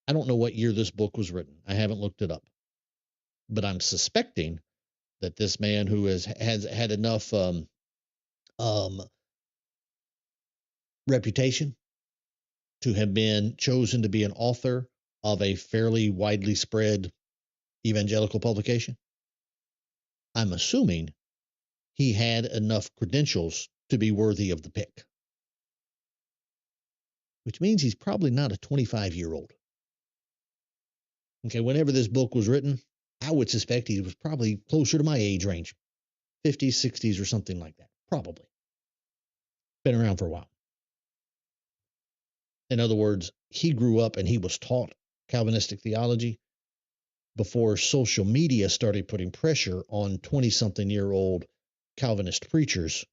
I don't know what year this book was written. I haven't looked it up. But I'm suspecting that this man who has had enough reputation to have been chosen to be an author of a fairly widely spread evangelical publication, I'm assuming he had enough credentials to be worthy of the pick, which means he's probably not a 25-year-old. Okay, whenever this book was written, I would suspect he was probably closer to my age range, 50s, 60s, or something like that. Probably. Been around for a while. In other words, he grew up and he was taught Calvinistic theology before social media started putting pressure on 20-something-year-old Calvinist preachers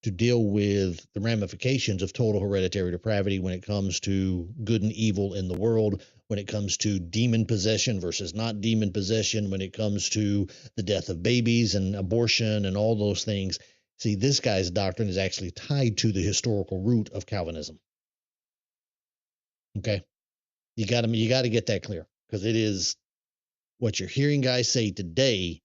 to deal with the ramifications of total hereditary depravity when it comes to good and evil in the world, when it comes to demon possession versus not demon possession, when it comes to the death of babies and abortion and all those things. See, this guy's doctrine is actually tied to the historical root of Calvinism. Okay? You got to get that clear, because it is what you're hearing guys say today.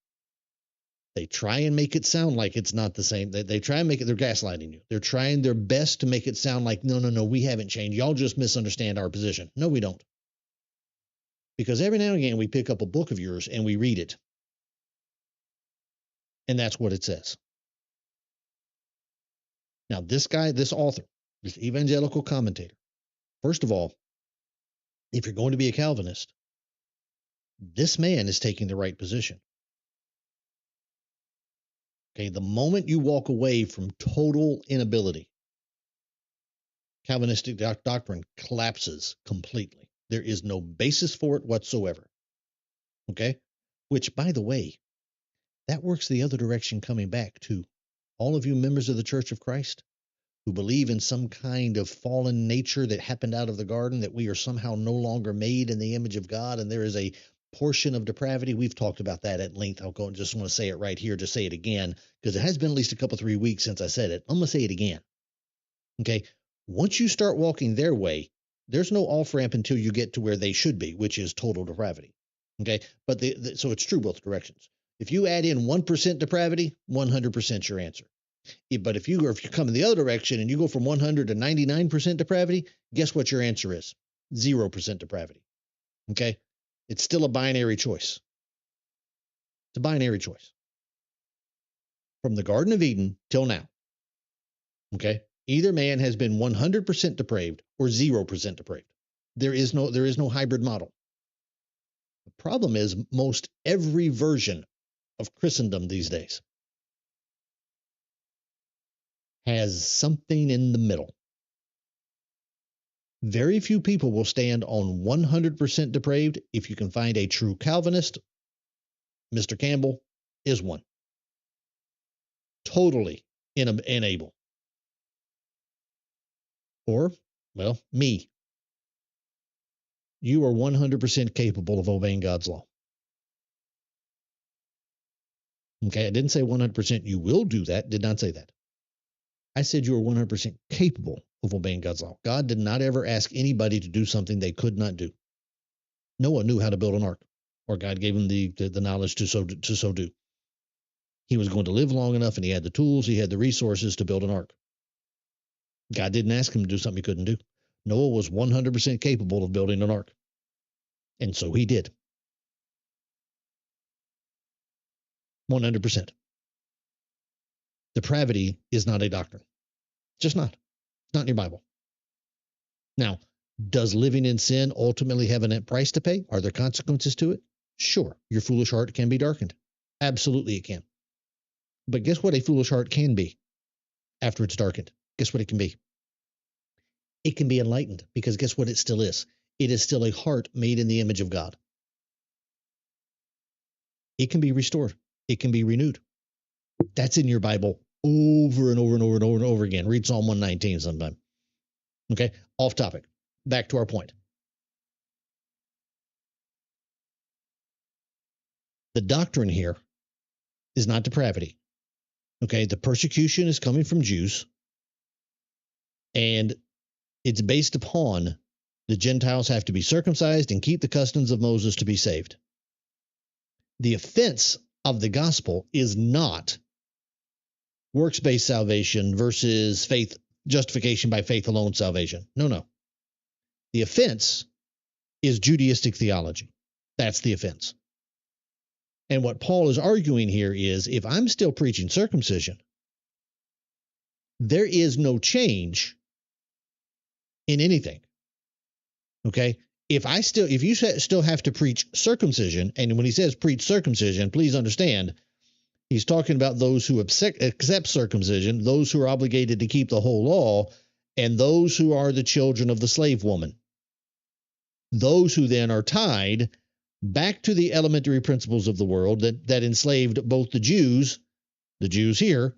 They try and make it sound like it's not the same. They try and make it, they're gaslighting you. They're trying their best to make it sound like, no, we haven't changed. Y'all just misunderstand our position. No, we don't. Because every now and again, we pick up a book of yours and we read it. And that's what it says. Now, this guy, this author, this evangelical commentator, first of all, if you're going to be a Calvinist, this man is taking the right position. Okay, the moment you walk away from total inability, Calvinistic doctrine collapses completely. There is no basis for it whatsoever. Okay? Which, by the way, that works the other direction coming back too. All of you members of the Church of Christ, who believe in some kind of fallen nature that happened out of the garden, that we are somehow no longer made in the image of God, and there is a portion of depravity. We've talked about that at length. I'll go and just want to say it right here, to say it again, because it has been at least a couple, 3 weeks since I said it. I'm going to say it again. Okay. Once you start walking their way, there's no off ramp until you get to where they should be, which is total depravity. Okay. But so it's true both directions. If you add in 1% depravity, 100% your answer. But if you come in the other direction and you go from 100 to 99% depravity, guess what your answer is? 0% depravity. Okay. It's still a binary choice. It's a binary choice. From the Garden of Eden till now. Okay. Either man has been 100% depraved or 0% depraved. There is no hybrid model. The problem is most every version of Christendom these days has something in the middle. Very few people will stand on 100% depraved. If you can find a true Calvinist, Mr. Campbell is one. Totally unable. Or, well, me. You are 100% capable of obeying God's law. Okay, I didn't say 100% you will do that. Did not say that. I said you are 100% capable of obeying God's law. God did not ever ask anybody to do something they could not do. Noah knew how to build an ark, or God gave him the knowledge to so do. He was going to live long enough, and he had the tools, he had the resources to build an ark. God didn't ask him to do something he couldn't do. Noah was 100% capable of building an ark, and so he did. 100%. Depravity is not a doctrine. It's just not. It's not in your Bible. Now, does living in sin ultimately have a net price to pay? Are there consequences to it? Sure. Your foolish heart can be darkened. Absolutely it can. But guess what a foolish heart can be after it's darkened? Guess what it can be? It can be enlightened, because guess what it still is? It is still a heart made in the image of God. It can be restored. It can be renewed. That's in your Bible over and over and over and over and over again. Read Psalm 119 sometime. Okay, off topic. Back to our point. The doctrine here is not depravity. Okay, the persecution is coming from Jews, and it's based upon the Gentiles have to be circumcised and keep the customs of Moses to be saved. The offense of the gospel is not works-based salvation versus faith, justification by faith alone salvation. No. The offense is Judaistic theology. That's the offense. And what Paul is arguing here is, if I'm still preaching circumcision, there is no change in anything. Okay? If you still have to preach circumcision, and when he says preach circumcision, please understand, he's talking about those who accept circumcision, those who are obligated to keep the whole law, and those who are the children of the slave woman. Those who then are tied back to the elementary principles of the world that enslaved both the Jews here,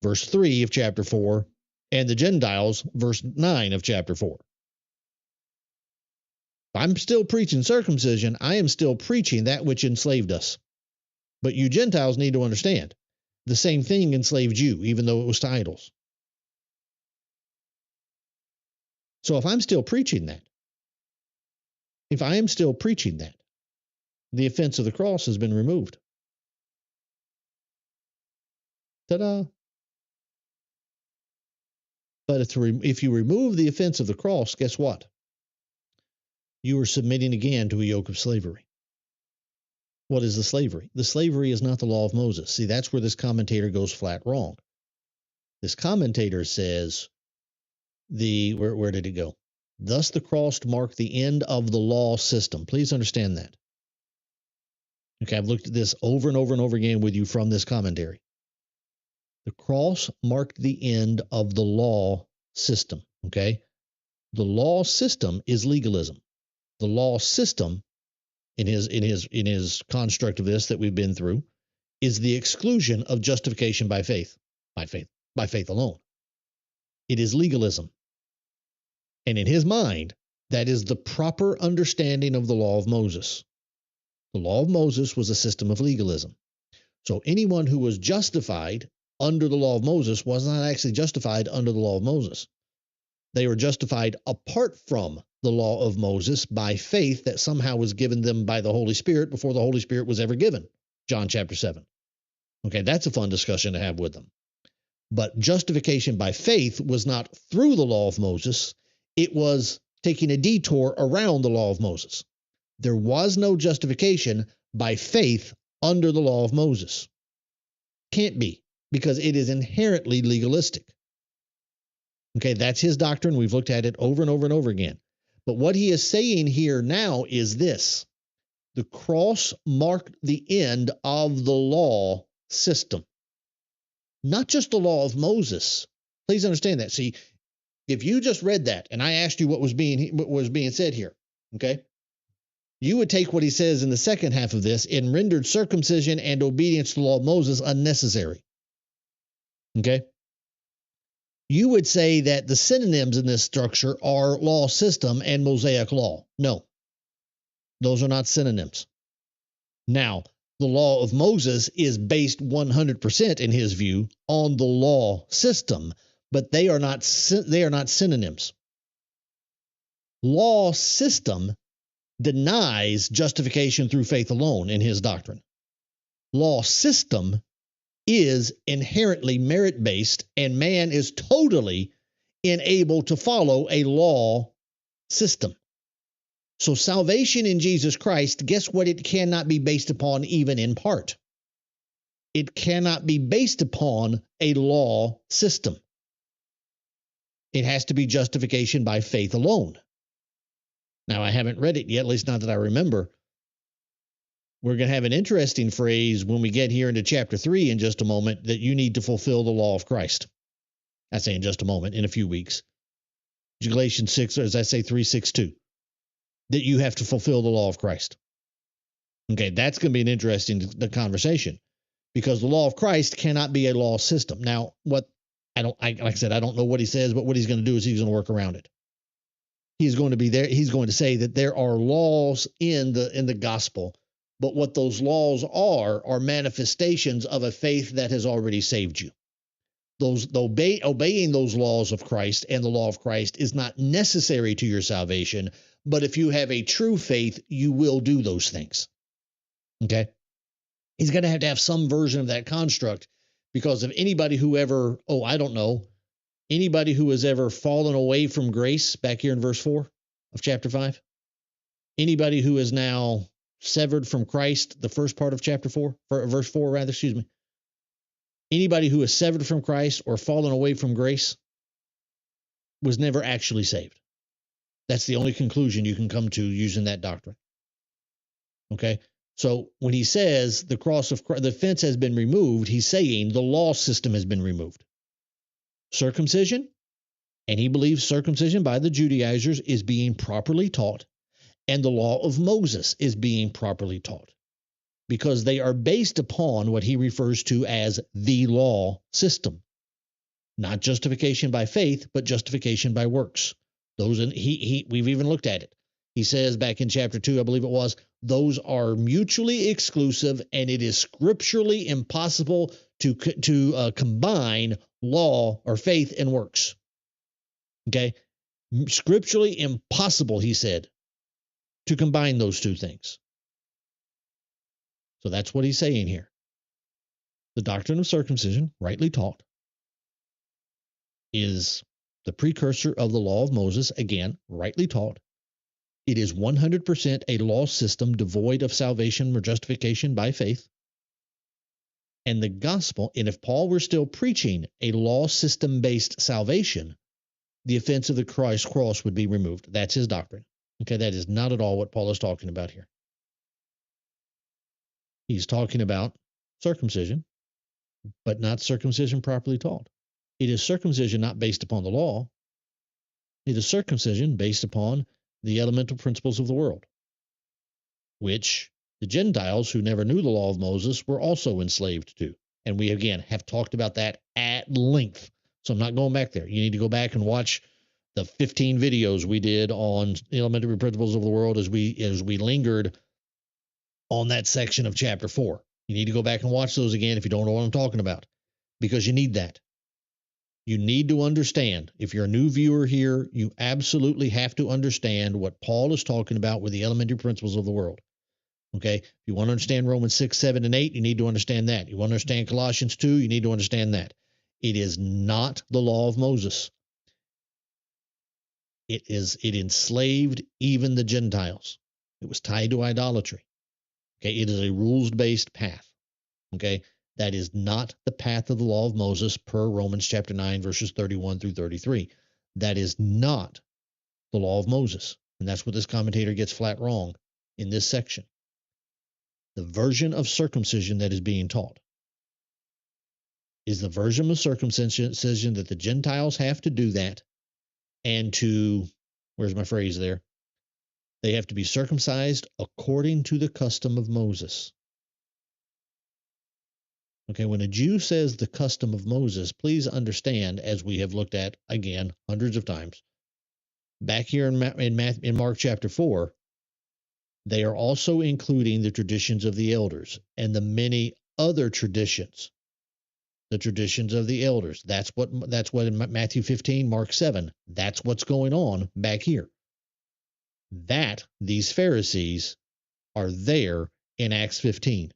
verse 3 of chapter 4, and the Gentiles, verse 9 of chapter 4. If I'm still preaching circumcision, I am still preaching that which enslaved us. But you Gentiles need to understand, the same thing enslaved you, even though it was to idols. So if I'm still preaching that, the offense of the cross has been removed. Ta-da! But if you remove the offense of the cross, guess what? You are submitting again to a yoke of slavery. What is the slavery? The slavery is not the law of Moses. See, that's where this commentator goes flat wrong. This commentator says, where did it go? Thus the cross marked the end of the law system. Please understand that. Okay, I've looked at this over and over and over again with you from this commentary. The cross marked the end of the law system. Okay? The law system is legalism. The law system, in his construct of this that we've been through, is the exclusion of justification by faith alone. It is legalism. And in his mind, that is the proper understanding of the law of Moses. The law of Moses was a system of legalism. So anyone who was justified under the law of Moses was not actually justified under the law of Moses. They were justified apart from the law of Moses by faith that somehow was given them by the Holy Spirit before the Holy Spirit was ever given. John chapter 7. Okay, that's a fun discussion to have with them. But justification by faith was not through the law of Moses. It was taking a detour around the law of Moses. There was no justification by faith under the law of Moses. Can't be, because it is inherently legalistic. Okay, that's his doctrine. We've looked at it over and over and over again. But what he is saying here now is this. The cross marked the end of the law system. Not just the law of Moses. Please understand that. See, if you just read that and I asked you what was being said here, okay, you would take what he says in the second half of this and rendered circumcision and obedience to the law of Moses unnecessary. Okay? You would say that the synonyms in this structure are law system and Mosaic law. No, those are not synonyms. Now, the law of Moses is based 100% in his view on the law system, but they are not synonyms. Law system denies justification through faith alone in his doctrine. Law system is inherently merit-based, and man is totally unable to follow a law system. So salvation in Jesus Christ, guess what it cannot be based upon even in part? It cannot be based upon a law system. It has to be justification by faith alone. Now, I haven't read it yet, at least not that I remember. We're going to have an interesting phrase when we get here into chapter 3 in just a moment, that you need to fulfill the law of Christ. I say in just a moment, in a few weeks. Galatians 6, or as I say, 3:6-2. That you have to fulfill the law of Christ. Okay, that's going to be an interesting conversation, because the law of Christ cannot be a law system. Now, like I said, I don't know what he says, but what he's going to do is he's going to work around it. He's going to say that there are laws in the gospel, but what those laws are manifestations of a faith that has already saved you. Obeying those laws of Christ and the law of Christ is not necessary to your salvation, but if you have a true faith, you will do those things. Okay? He's going to have some version of that construct, because if anybody who ever, anybody who has ever fallen away from grace, back here in verse 4 of chapter 5, anybody who is now severed from Christ, the first part of chapter 4, verse 4 rather, anybody who is severed from Christ or fallen away from grace was never actually saved. That's the only conclusion you can come to using that doctrine. Okay? So when he says the cross of Christ, the fence has been removed, he's saying the law system has been removed. Circumcision, and he believes circumcision by the Judaizers is being properly taught, and the law of Moses is being properly taught, because they are based upon what he refers to as the law system. Not justification by faith, but justification by works. We've even looked at it. He says back in chapter 2, I believe it was, those are mutually exclusive, and it is scripturally impossible to combine law or faith and works. Okay? Scripturally impossible, he said, to combine those two things. So that's what he's saying here. The doctrine of circumcision, rightly taught, is the precursor of the law of Moses, again, rightly taught. It is 100% a law system devoid of salvation or justification by faith. And the gospel, and if Paul were still preaching a law system-based salvation, the offense of the Christ cross would be removed. That's his doctrine. Okay, that is not at all what Paul is talking about here. He's talking about circumcision, but not circumcision properly taught. It is circumcision not based upon the law. It is circumcision based upon the elemental principles of the world, which the Gentiles who never knew the law of Moses were also enslaved to. And we, again, have talked about that at length. So I'm not going back there. You need to go back and watch the 15 videos we did on elementary principles of the world as we lingered on that section of chapter 4. You need to go back and watch those again if you don't know what I'm talking about, because you need that. You need to understand. If you're a new viewer here, you absolutely have to understand what Paul is talking about with the elementary principles of the world. Okay? If you want to understand Romans 6, 7, and 8, you need to understand that. You want to understand Colossians 2, you need to understand that. It is not the law of Moses. It enslaved even the Gentiles. It was tied to idolatry. Okay? It is a rules-based path. Okay? That is not the path of the law of Moses per Romans chapter 9, verses 31 through 33. That is not the law of Moses. And that's what this commentator gets flat wrong in this section. The version of circumcision that is being taught is the version of circumcision that the Gentiles have to do that, and to, where's my phrase there? They have to be circumcised according to the custom of Moses. Okay, when a Jew says the custom of Moses, please understand, as we have looked at, again, hundreds of times, back here in Mark chapter 4, they are also including the traditions of the elders and the many other traditions. The traditions of the elders. That's what in Matthew 15, Mark 7, that's what's going on back here. That these Pharisees are there in Acts 15.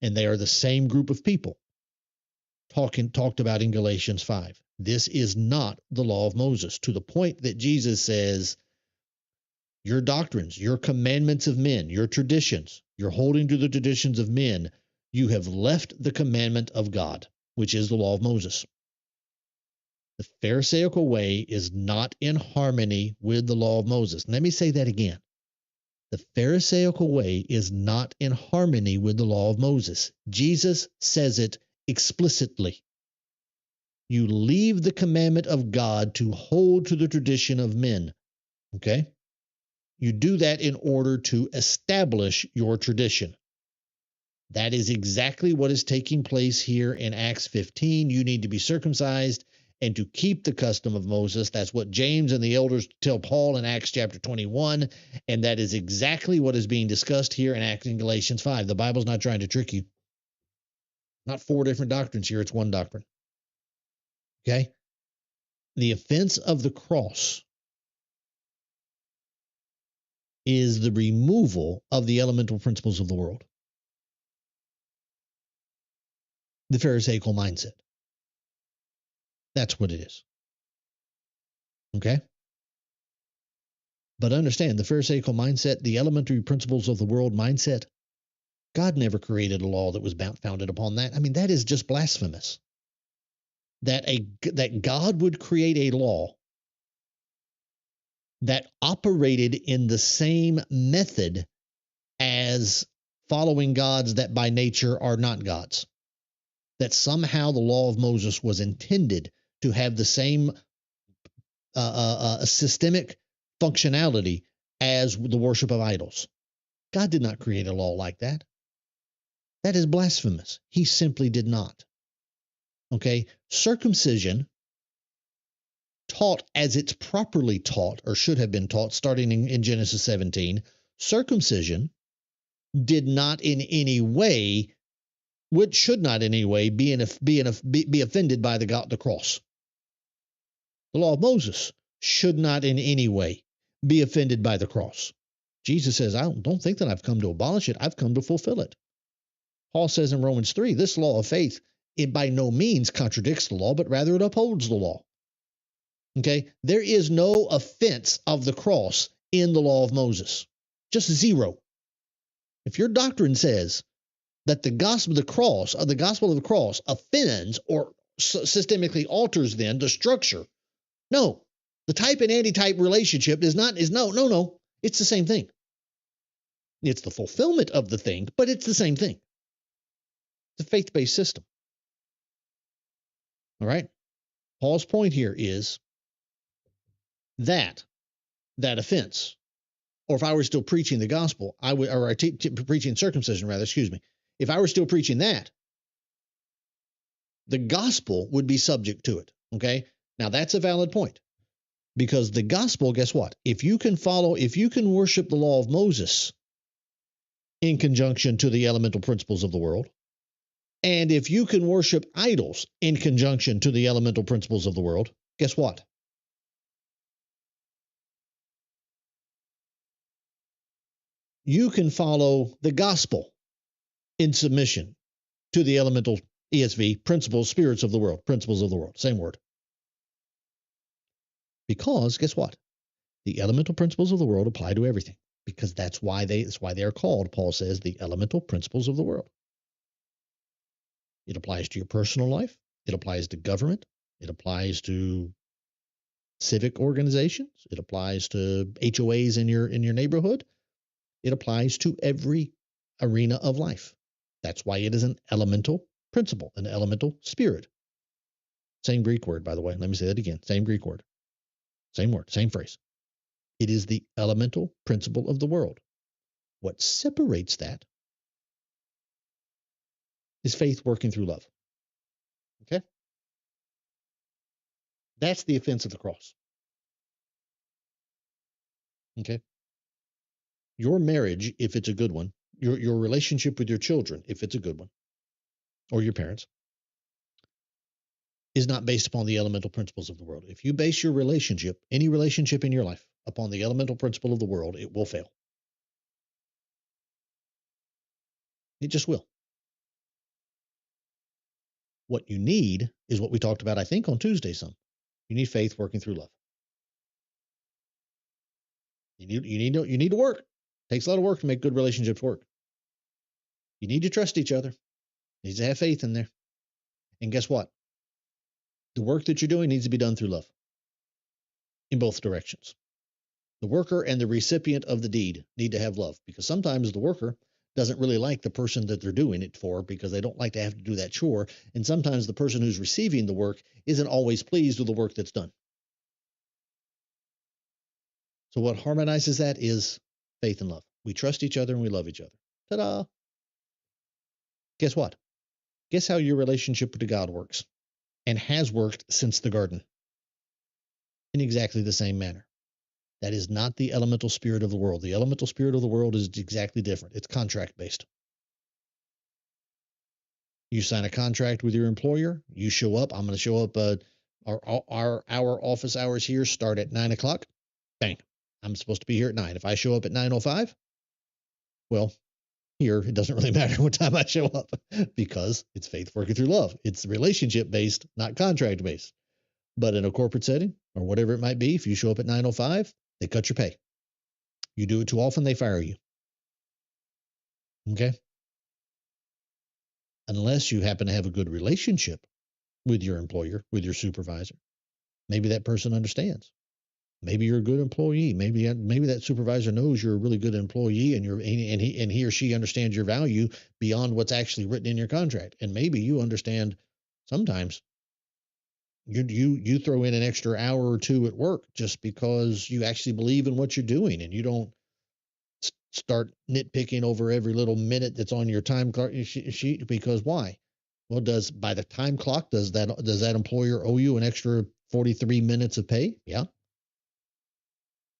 And they are the same group of people talked about in Galatians 5. This is not the law of Moses, to the point that Jesus says, your doctrines, your commandments of men, your traditions, you're holding to the traditions of men, you have left the commandment of God, which is the law of Moses. The Pharisaical way is not in harmony with the law of Moses. Let me say that again. The Pharisaical way is not in harmony with the law of Moses. Jesus says it explicitly. You leave the commandment of God to hold to the tradition of men. Okay? You do that in order to establish your tradition. That is exactly what is taking place here in Acts 15. You need to be circumcised and to keep the custom of Moses. That's what James and the elders tell Paul in Acts chapter 21, and that is exactly what is being discussed here in Galatians 5. The Bible's not trying to trick you. Not 4 different doctrines here, it's one doctrine. Okay? The offense of the cross is the removal of the elemental principles of the world. The Pharisaical mindset. That's what it is. Okay? But understand, the Pharisaical mindset, the elementary principles of the world mindset, God never created a law that was founded upon that. I mean, that is just blasphemous. That God would create a law that operated in the same method as following gods that by nature are not gods. That somehow the law of Moses was intended to have the same systemic functionality as the worship of idols. God did not create a law like that. That is blasphemous. He simply did not. Okay? Circumcision, taught as it's properly taught, or should have been taught, starting in Genesis 17, circumcision did not in any way, should not in any way be offended by the cross. The law of Moses should not in any way be offended by the cross. Jesus says, I don't think that I've come to abolish it. I've come to fulfill it. Paul says in Romans 3, this law of faith, it by no means contradicts the law, but rather it upholds the law. Okay? There is no offense of the cross in the law of Moses. Just zero. If your doctrine says that the gospel of the cross offends or systemically alters then the structure, no. The type and antitype relationship is no. It's the same thing. It's the fulfillment of the thing, but it's the same thing. It's a faith-based system. All right? Paul's point here is that offense, or if I were still preaching the gospel, preaching circumcision rather, if I were still preaching that, the gospel would be subject to it. Okay. Now that's a valid point because the gospel, guess what? If you can worship the law of Moses in conjunction to the elemental principles of the world, and if you can worship idols in conjunction to the elemental principles of the world, guess what? You can follow the gospel in submission to the elemental ESV principles, spirits of the world, principles of the world, same word. Because guess what? The elemental principles of the world apply to everything. Because that's why they are called, Paul says, the elemental principles of the world. It applies to your personal life. It applies to government. It applies to civic organizations. It applies to HOAs in your neighborhood. It applies to every arena of life. That's why it is an elemental principle, an elemental spirit. Same Greek word, by the way. Let me say that again. Same Greek word. Same word, same phrase. It is the elemental principle of the world. What separates that is faith working through love. Okay? That's the offense of the cross. Okay? Your marriage, if it's a good one, your relationship with your children, if it's a good one, or your parents, is not based upon the elemental principles of the world. If you base your relationship, any relationship in your life, upon the elemental principle of the world, it will fail. It just will. What you need is what we talked about, I think, on Tuesday some. You need faith working through love. You need to work. It takes a lot of work to make good relationships work. You need to trust each other. You need to have faith in there. And guess what? The work that you're doing needs to be done through love in both directions. The worker and the recipient of the deed need to have love because sometimes the worker doesn't really like the person that they're doing it for because they don't like to have to do that chore. And sometimes the person who's receiving the work isn't always pleased with the work that's done. So what harmonizes that is faith and love. We trust each other and we love each other. Ta-da! Guess what? Guess how your relationship to God works and has worked since the garden in exactly the same manner. That is not the elemental spirit of the world. The elemental spirit of the world is exactly different. It's contract based. You sign a contract with your employer. You show up. I'm going to show up. Our office hours here start at 9 o'clock. Bang. I'm supposed to be here at 9. If I show up at 9:05, well, here it doesn't really matter what time I show up because it's faith working through love. It's relationship based, not contract based. But in a corporate setting or whatever it might be, if you show up at 9:05, they cut your pay. You do it too often, they fire you. Okay? Unless you happen to have a good relationship with your employer, with your supervisor. Maybe that person understands. Maybe you're a good employee. Maybe that supervisor knows you're a really good employee and he or she understands your value beyond what's actually written in your contract. And maybe you understand sometimes you throw in an extra hour or two at work just because you actually believe in what you're doing and you don't start nitpicking over every little minute that's on your time sheet because why? Well, by the time clock, does that employer owe you an extra 43 minutes of pay? Yeah.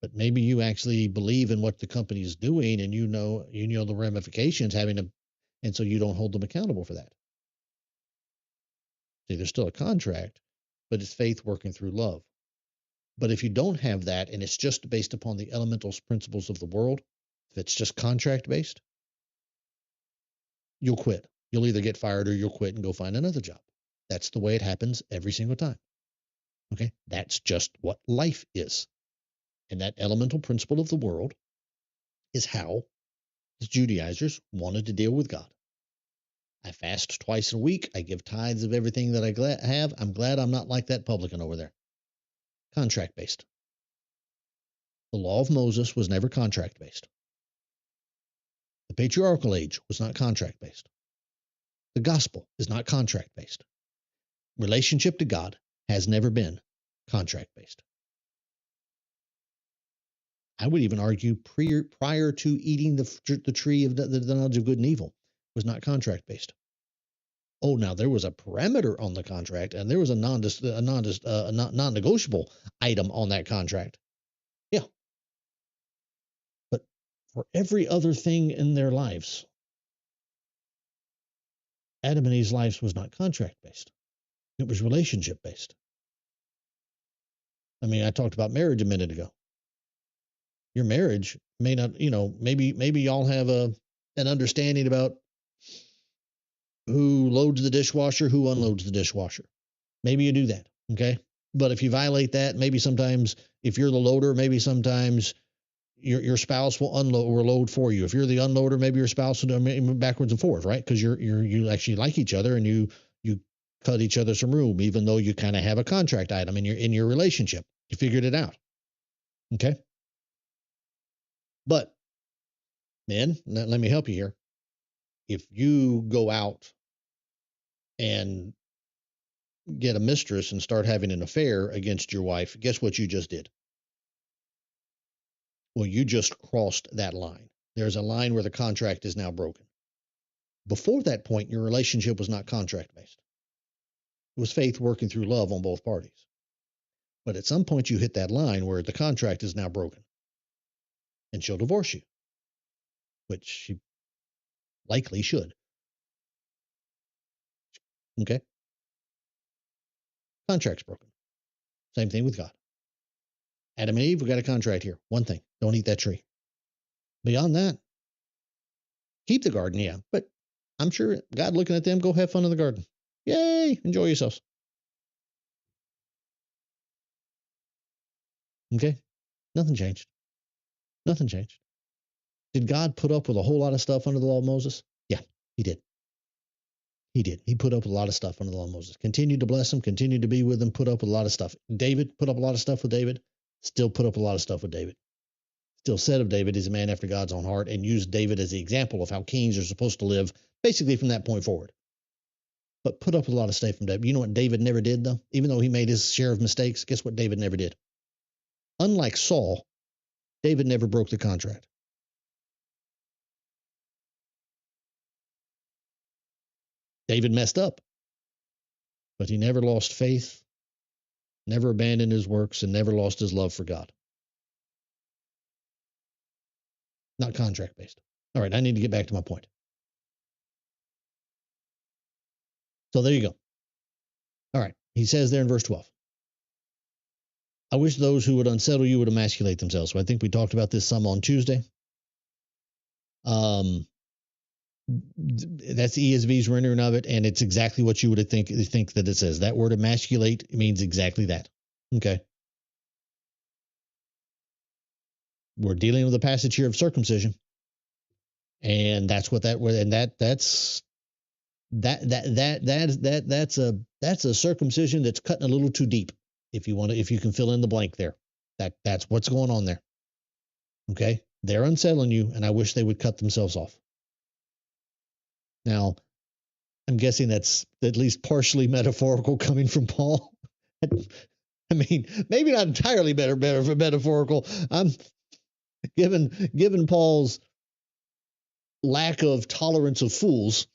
But maybe you actually believe in what the company is doing and you know the ramifications and so you don't hold them accountable for that. See, there's still a contract, but it's faith working through love. But if you don't have that and it's just based upon the elemental principles of the world, if it's just contract based, you'll quit. You'll either get fired or you'll quit and go find another job. That's the way it happens every single time. Okay? That's just what life is. And that elemental principle of the world is how the Judaizers wanted to deal with God. I fast twice a week. I give tithes of everything that I have. I'm glad I'm not like that publican over there. Contract based. The law of Moses was never contract based. The patriarchal age was not contract based. The gospel is not contract based. Relationship to God has never been contract based. I would even argue prior to eating the tree of the knowledge of good and evil was not contract based. Oh, now there was a parameter on the contract, and there was a non-negotiable item on that contract. Yeah, but for every other thing in their lives, Adam and Eve's lives was not contract based. It was relationship based. I mean, I talked about marriage a minute ago. Your marriage may not, maybe y'all have an understanding about who loads the dishwasher, who unloads the dishwasher. Maybe you do that, okay? But if you violate that, maybe sometimes if you're the loader, maybe sometimes your spouse will unload or load for you. If you're the unloader, maybe your spouse will do backwards and forwards, right? Because you actually like each other and you cut each other some room, even though you kind of have a contract item in your relationship. You figured it out, okay? But men, let me help you here. If you go out and get a mistress and start having an affair against your wife, guess what you just did? Well, you just crossed that line. There's a line where the contract is now broken. Before that point, your relationship was not contract based. It was faith working through love on both parties. But at some point, you hit that line where the contract is now broken. And she'll divorce you, which she likely should. Okay? Contract's broken. Same thing with God. Adam and Eve, we got a contract here. One thing, don't eat that tree. Beyond that, keep the garden, yeah. But I'm sure God looking at them, go have fun in the garden. Yay, enjoy yourselves. Okay? Nothing changed. Nothing changed. Did God put up with a whole lot of stuff under the law of Moses? Yeah, he did. He did. He put up with a lot of stuff under the law of Moses. Continued to bless him, continued to be with him, put up with a lot of stuff. David put up a lot of stuff with David, still put up a lot of stuff with David. Still said of David, he's a man after God's own heart, and used David as the example of how kings are supposed to live, basically from that point forward. But put up with a lot of stuff from David. You know what David never did, though? Even though he made his share of mistakes, guess what David never did? Unlike Saul, David never broke the contract. David messed up, but he never lost faith, never abandoned his works, and never lost his love for God. Not contract based. All right, I need to get back to my point. So there you go. All right, he says there in verse 12, I wish those who would unsettle you would emasculate themselves. So I think we talked about this some on Tuesday. That's ESV's rendering of it, and it's exactly what you would think that it says. That word emasculate means exactly that. Okay. We're dealing with a passage here of circumcision, and that's what that word, and that's a circumcision that's cutting a little too deep. If you can fill in the blank there, that's what's going on there. Okay, they're unsettling you, and I wish they would cut themselves off. Now, I'm guessing that's at least partially metaphorical coming from Paul. I mean, maybe not entirely metaphorical. I'm given Paul's lack of tolerance of fools.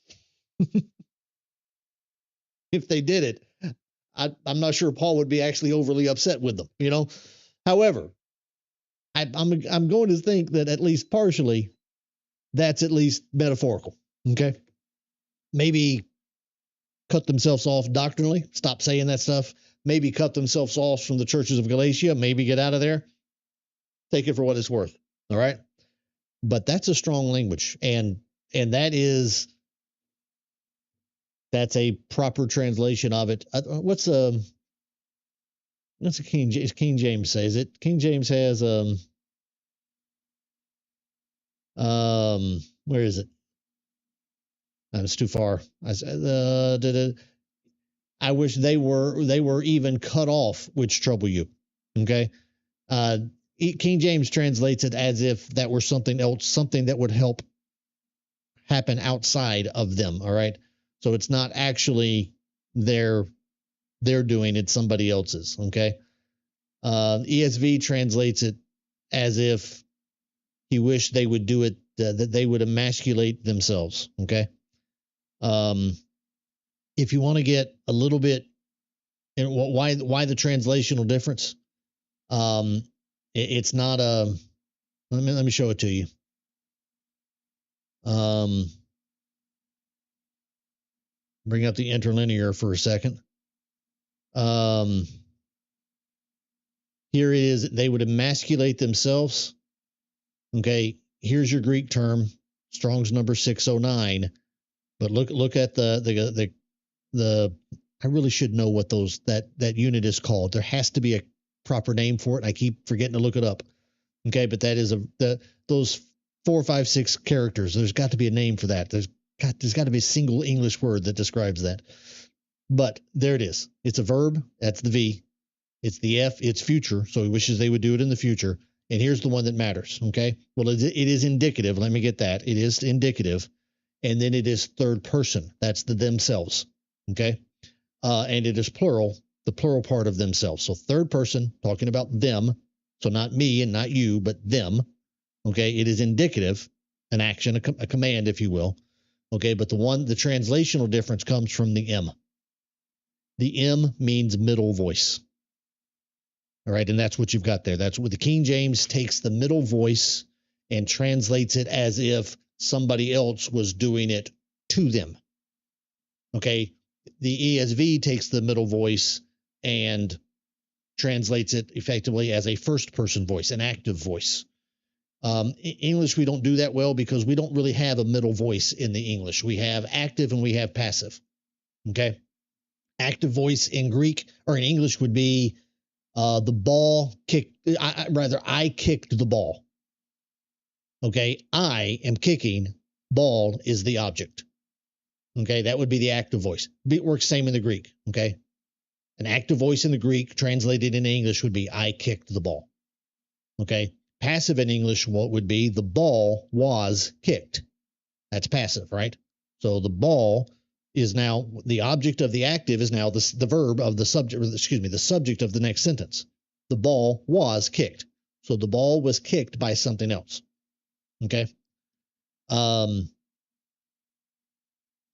If they did it, I'm not sure Paul would be actually overly upset with them. However, I'm going to think that at least partially, that's at least metaphorical. Okay. Maybe cut themselves off doctrinally, stop saying that stuff, maybe cut themselves off from the churches of Galatia, maybe get out of there. Take it for what it's worth. All right. But that's a strong language. And that's a proper translation of it. What's a King James says it? King James has, where is it? It's too far. I wish they were even cut off, which trouble you. Okay. King James translates it as if that were something else, something that would help happen outside of them. All right. So it's not actually their doing, it's somebody else's. Okay. ESV translates it as if he wished they would do it, that they would emasculate themselves. Okay. if you want to get a little bit, and why the translational difference, it's not a. Let me show it to you. Bring up the interlinear for a second. Here it is. They would emasculate themselves. Okay, here's your Greek term, Strong's number 609. But look at the I really should know what that unit is called. There has to be a proper name for it. I keep forgetting to look it up. Okay, but that is those 4, 5, 6 characters. There's got to be a name for that. There's got to be a single English word that describes that. But there it is. It's a verb. That's the V. It's the F. It's future. So he wishes they would do it in the future. And here's the one that matters. Okay. Well, it is indicative. Let me get that. It is indicative. And then it is third person. That's the themselves. Okay. And it is plural, the plural part of themselves. So third person, talking about them. So not me and not you, but them. Okay. It is indicative, an action, a command, if you will. Okay. But the translational difference comes from the M. The M means middle voice. All right. And that's what you've got there. That's what the King James takes the middle voice and translates it as if somebody else was doing it to them. Okay. The ESV takes the middle voice and translates it effectively as a first person voice, an active voice. English, we don't do that well because we don't really have a middle voice in the English. We have active and we have passive. Okay. Active voice in Greek or in English would be the ball kicked. I kicked the ball. Okay. I am kicking. Ball is the object. Okay. That would be the active voice. It works same in the Greek. Okay. An active voice in the Greek translated in English would be I kicked the ball. Okay. Passive in English, what would be the ball was kicked. That's passive, right? So the ball is now the object of the active is now the verb of the subject, the subject of the next sentence. The ball was kicked. So the ball was kicked by something else. Okay. In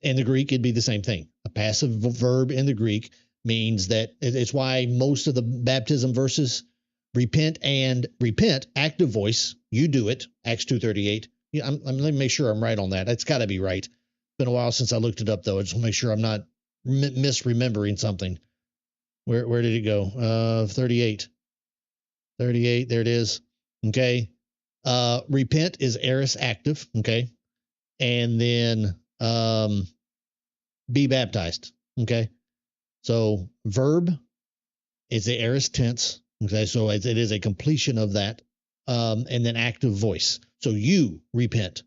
the Greek, it'd be the same thing. A passive verb in the Greek means that it's why most of the baptism verses repent, active voice, you do it, Acts 2:38. Yeah, let me make sure I'm right on that. It's got to be right. Been a while since I looked it up, though. I just want to make sure I'm not misremembering something. Where did it go? 38. 38, there it is. Okay. Repent is aorist active. Okay. And then be baptized. Okay. So verb is the aorist tense. Okay. So it is a completion of that. And then active voice. So you repent.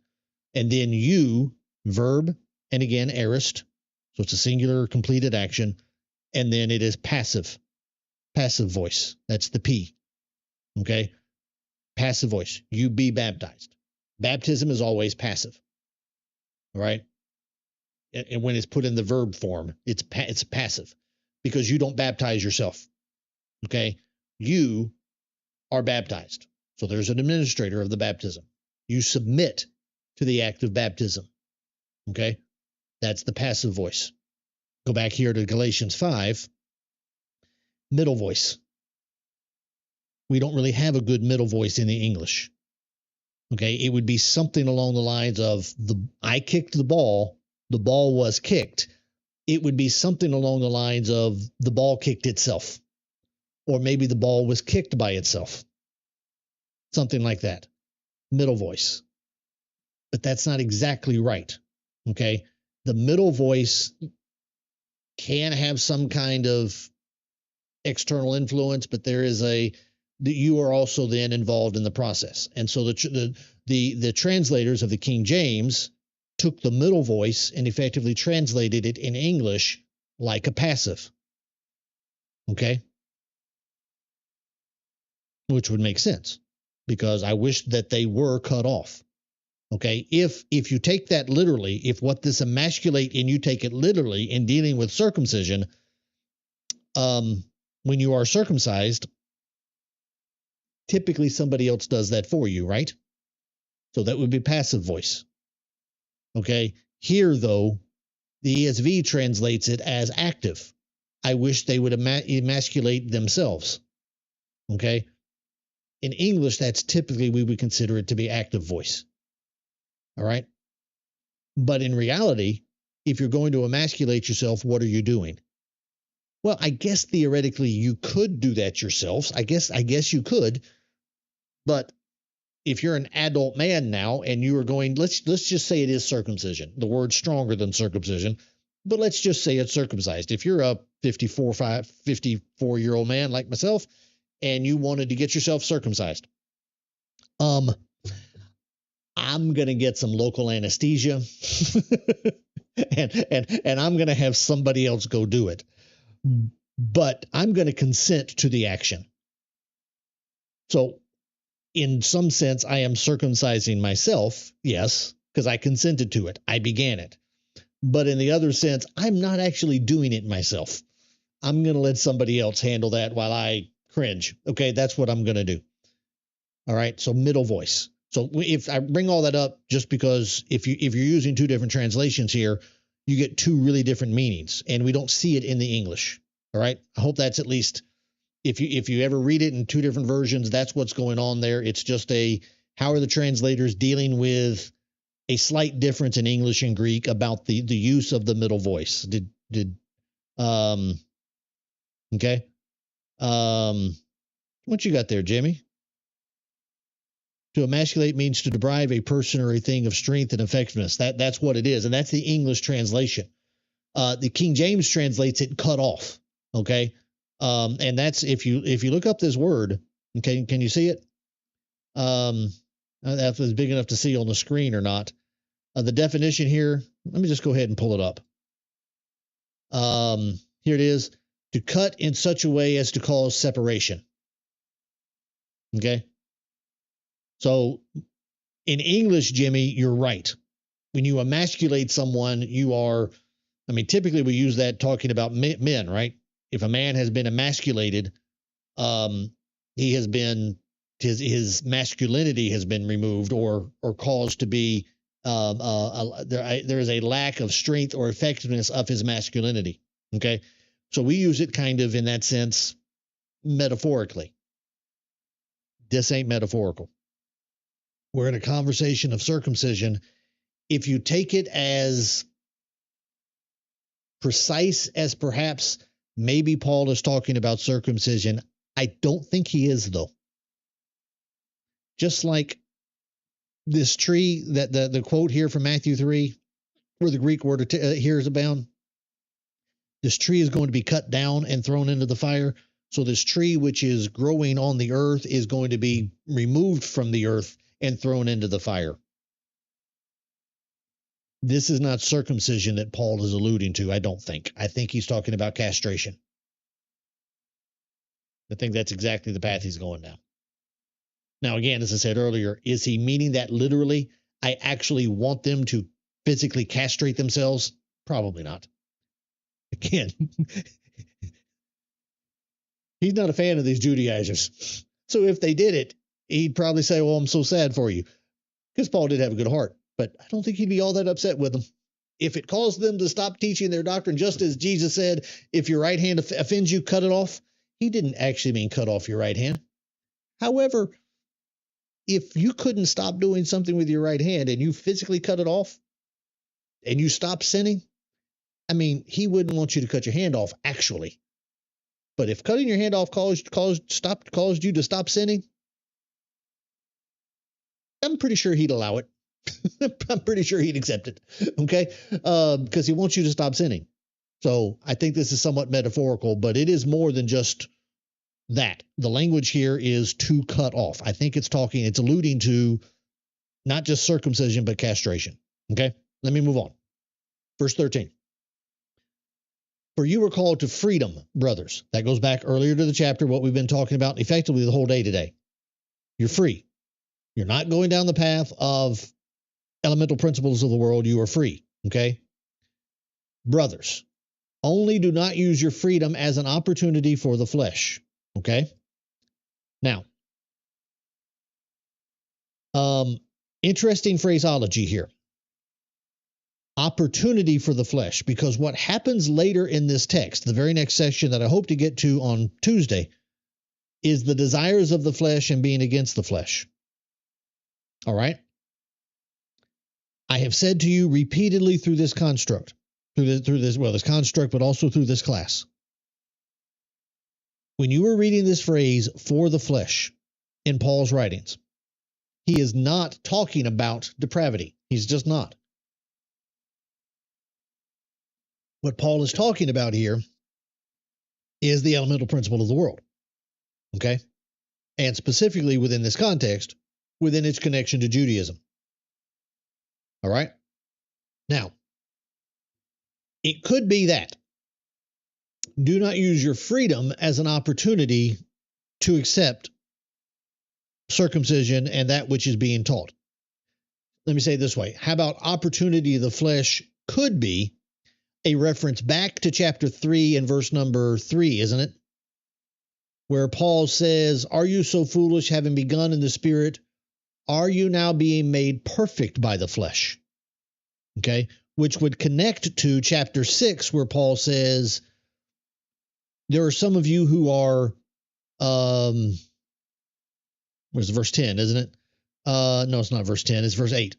And then you, verb, and again, aorist. So it's a singular completed action. And then it is passive voice. That's the P. Okay. Passive voice. You be baptized. Baptism is always passive. All right. And when it's put in the verb form, it's passive because you don't baptize yourself. Okay. You are baptized. So there's an administrator of the baptism. You submit to the act of baptism. Okay. That's the passive voice. Go back here to Galatians 5. Middle voice. We don't really have a good middle voice in the English. Okay. It would be something along the lines of I kicked the ball was kicked. It would be something along the lines of the ball kicked itself. Or maybe the ball was kicked by itself. Something like that. Middle voice. But that's not exactly right. Okay. The middle voice can have some kind of external influence, but you are also then involved in the process. And so the translators of the King James took the middle voice and effectively translated it in English like a passive. Okay. Which would make sense because I wish that they were cut off. Okay. If you take that literally, if what this emasculate and you take it literally in dealing with circumcision, when you are circumcised, typically somebody else does that for you, right? So that would be passive voice. Okay. Here, though, The ESV translates it as active. I wish they would emasculate themselves. Okay. In English, that's typically, we would consider it to be active voice. All right. But in reality, if you're going to emasculate yourself, what are you doing? Well, I guess theoretically you could do that yourselves. I guess you could. But if you're an adult man now and you are going, let's just say it is circumcision. The word's stronger than circumcision, but let's just say it's circumcised. If you're a 54-year-old man like myself and you wanted to get yourself circumcised, I'm going to get some local anesthesia and I'm going to have somebody else go do it. But I'm going to consent to the action. So in some sense, I am circumcising myself, yes, because I consented to it. I began it. But in the other sense, I'm not actually doing it myself. I'm going to let somebody else handle that while I cringe. Okay, that's what I'm going to do. All right, so middle voice. So if I bring all that up, just because if you're using two different translations here, you get two really different meanings, and we don't see it in the English. All right, I hope that's at least, if you ever read it in two different versions, that's what's going on there. It's just how are the translators dealing with a slight difference in English and Greek about the use of the middle voice. Okay. What you got there, Jamie? To emasculate means to deprive a person or a thing of strength and effectiveness. That's what it is, and that's the English translation. The King James translates it cut off. Okay. And that's if you look up this word, okay, can you see it? If it's big enough to see on the screen or not. The definition here, let me just go ahead and pull it up. Here it is: to cut in such a way as to cause separation. Okay. So in English, Jimmy, you're right. When you emasculate someone, typically we use that talking about men, right? If a man has been emasculated, he has been, his masculinity has been removed or caused to be, there is a lack of strength or effectiveness of his masculinity. Okay. So we use it kind of in that sense, metaphorically. This ain't metaphorical. We're in a conversation of circumcision. If you take it as precise as perhaps maybe Paul is talking about circumcision, I don't think he is, though. Just like this tree, that the quote here from Matthew 3, where the Greek word here is abound, this tree is going to be cut down and thrown into the fire. So this tree, which is growing on the earth, is going to be removed from the earth and thrown into the fire. This is not circumcision that Paul is alluding to, I don't think. I think he's talking about castration. I think that's exactly the path he's going down. Now, again, as I said earlier, is he meaning that literally? I actually want them to physically castrate themselves? Probably not. Again, he's not a fan of these Judaizers. So if they did it, he'd probably say, well, I'm so sad for you. Because Paul did have a good heart. But I don't think he'd be all that upset with them. If it caused them to stop teaching their doctrine, just as Jesus said, if your right hand offends you, cut it off. He didn't actually mean cut off your right hand. However, if you couldn't stop doing something with your right hand and you physically cut it off and you stop sinning, he wouldn't want you to cut your hand off, actually. But if cutting your hand off caused you to stop sinning, I'm pretty sure he'd allow it. I'm pretty sure he'd accept it. Okay. Because he wants you to stop sinning. So I think this is somewhat metaphorical, but it is more than just that. The language here is to cut off. I think it's alluding to not just circumcision, but castration. Okay. Let me move on. Verse 13. For you were called to freedom, brothers. That goes back earlier to the chapter, what we've been talking about effectively the whole day today. You're free. You're not going down the path of elemental principles of the world. You are free. Okay. Brothers, only do not use your freedom as an opportunity for the flesh. Okay. Now, interesting phraseology here. opportunity for the flesh, because what happens later in this text, the very next section that I hope to get to on Tuesday, is the desires of the flesh and being against the flesh. All right? I have said to you repeatedly through this construct, this construct, but also through this class. When you were reading this phrase, for the flesh, in Paul's writings, he is not talking about depravity. He's just not. What Paul is talking about here is the elemental principle of the world. Okay? And specifically within this context, within its connection to Judaism. All right? Now, it could be that. Do not use your freedom as an opportunity to accept circumcision and that which is being taught. Let me say it this way. How about opportunity of the flesh could be a reference back to chapter 3 and verse number 3, isn't it? Where Paul says, are you so foolish, having begun in the spirit, are you now being made perfect by the flesh? Okay, which would connect to chapter 6, where Paul says, there are some of you who are, where's verse 10, isn't it? No, it's not verse 10, it's verse 8.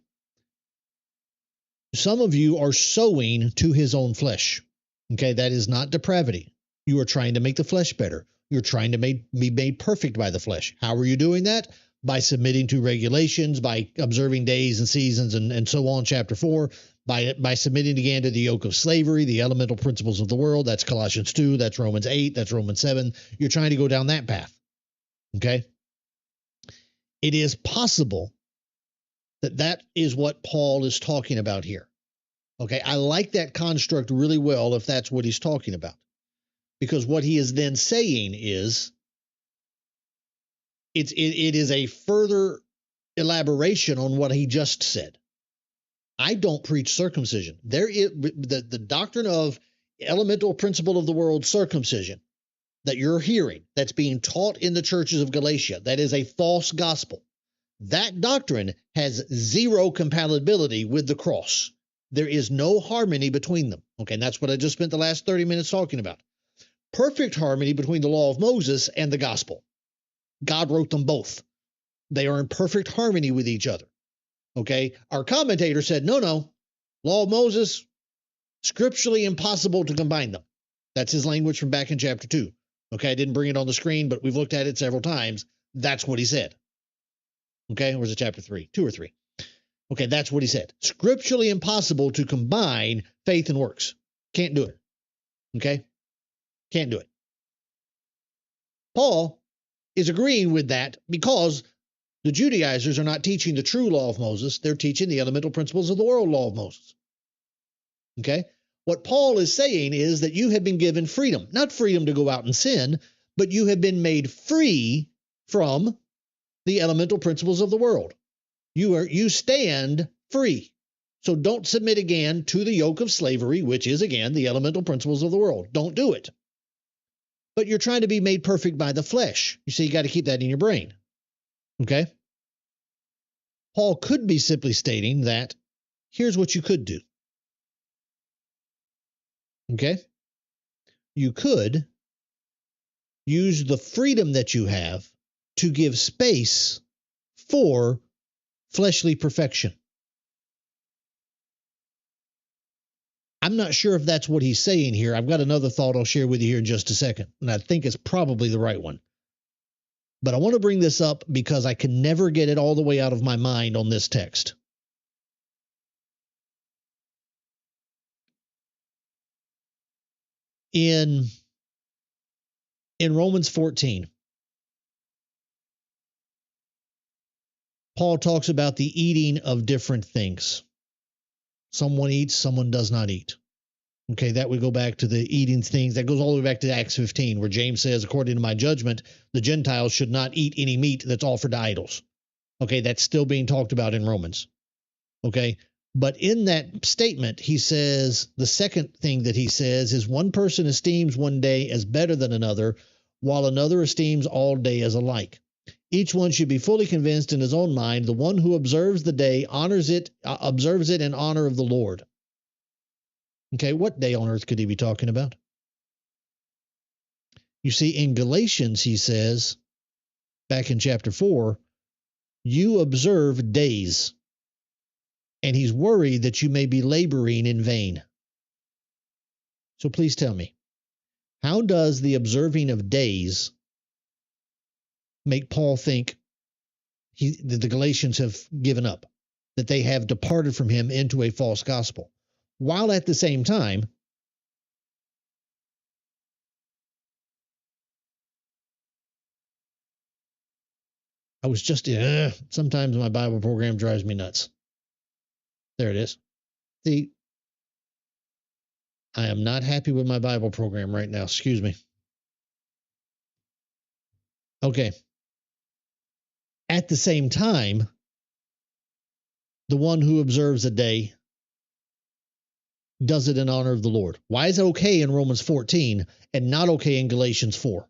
Some of you are sowing to his own flesh. Okay, that is not depravity. You are trying to make the flesh better. You're trying to be made perfect by the flesh. How are you doing that? By submitting to regulations, by observing days and seasons and so on, chapter 4, by submitting again to the yoke of slavery, the elemental principles of the world. That's Colossians 2, that's Romans 8, that's Romans 7. You're trying to go down that path. Okay? It is possible that that is what Paul is talking about here. Okay, I like that construct really well if that's what he's talking about. Because what he is then saying is, it is a further elaboration on what he just said. I don't preach circumcision. There is the doctrine of elemental principle of the world, circumcision, that you're hearing, that's being taught in the churches of Galatia. That is a false gospel. That doctrine has zero compatibility with the cross. There is no harmony between them. Okay, and that's what I just spent the last 30 minutes talking about. Perfect harmony between the law of Moses and the gospel. God wrote them both. They are in perfect harmony with each other. Okay, our commentator said, no, law of Moses, scripturally impossible to combine them. That's his language from back in chapter 2. Okay, I didn't bring it on the screen, but we've looked at it several times. That's what he said. Okay, or was it chapter 3? 2 or 3. Okay, that's what he said. Scripturally impossible to combine faith and works. Can't do it. Okay? Can't do it. Paul is agreeing with that because the Judaizers are not teaching the true law of Moses. They're teaching the elemental principles of the world law of Moses. Okay? What Paul is saying is that you have been given freedom. Not freedom to go out and sin, but you have been made free from the elemental principles of the world. You stand free. So don't submit again to the yoke of slavery, which is again the elemental principles of the world. Don't do it. But you're trying to be made perfect by the flesh. You see, you got to keep that in your brain. Okay? Paul could be simply stating that here's what you could do. Okay? You could use the freedom that you have to give space for fleshly perfection. I'm not sure if that's what he's saying here. I've got another thought I'll share with you here in just a second, and I think it's probably the right one. But I want to bring this up because I can never get it all the way out of my mind on this text. In Romans 14, Paul talks about the eating of different things. Someone eats, someone does not eat. Okay, that would go back to the eating things. That goes all the way back to Acts 15, where James says, according to my judgment, the Gentiles should not eat any meat that's offered to idols. Okay, that's still being talked about in Romans. Okay, but in that statement, he says, the second thing that he says is one person esteems one day as better than another, while another esteems all day as alike. Each one should be fully convinced in his own mind. The one who observes the day observes it in honor of the Lord. Okay, what day on earth could he be talking about? You see, in Galatians, he says, back in chapter 4, you observe days, and he's worried that you may be laboring in vain. So please tell me, how does the observing of days make Paul think that the Galatians have given up, that they have departed from him into a false gospel, while at the same time I was just, sometimes my Bible program drives me nuts. There it is. See, I am not happy with my Bible program right now. Excuse me. Okay. At the same time, the one who observes a day does it in honor of the Lord. Why is it okay in Romans 14 and not okay in Galatians 4?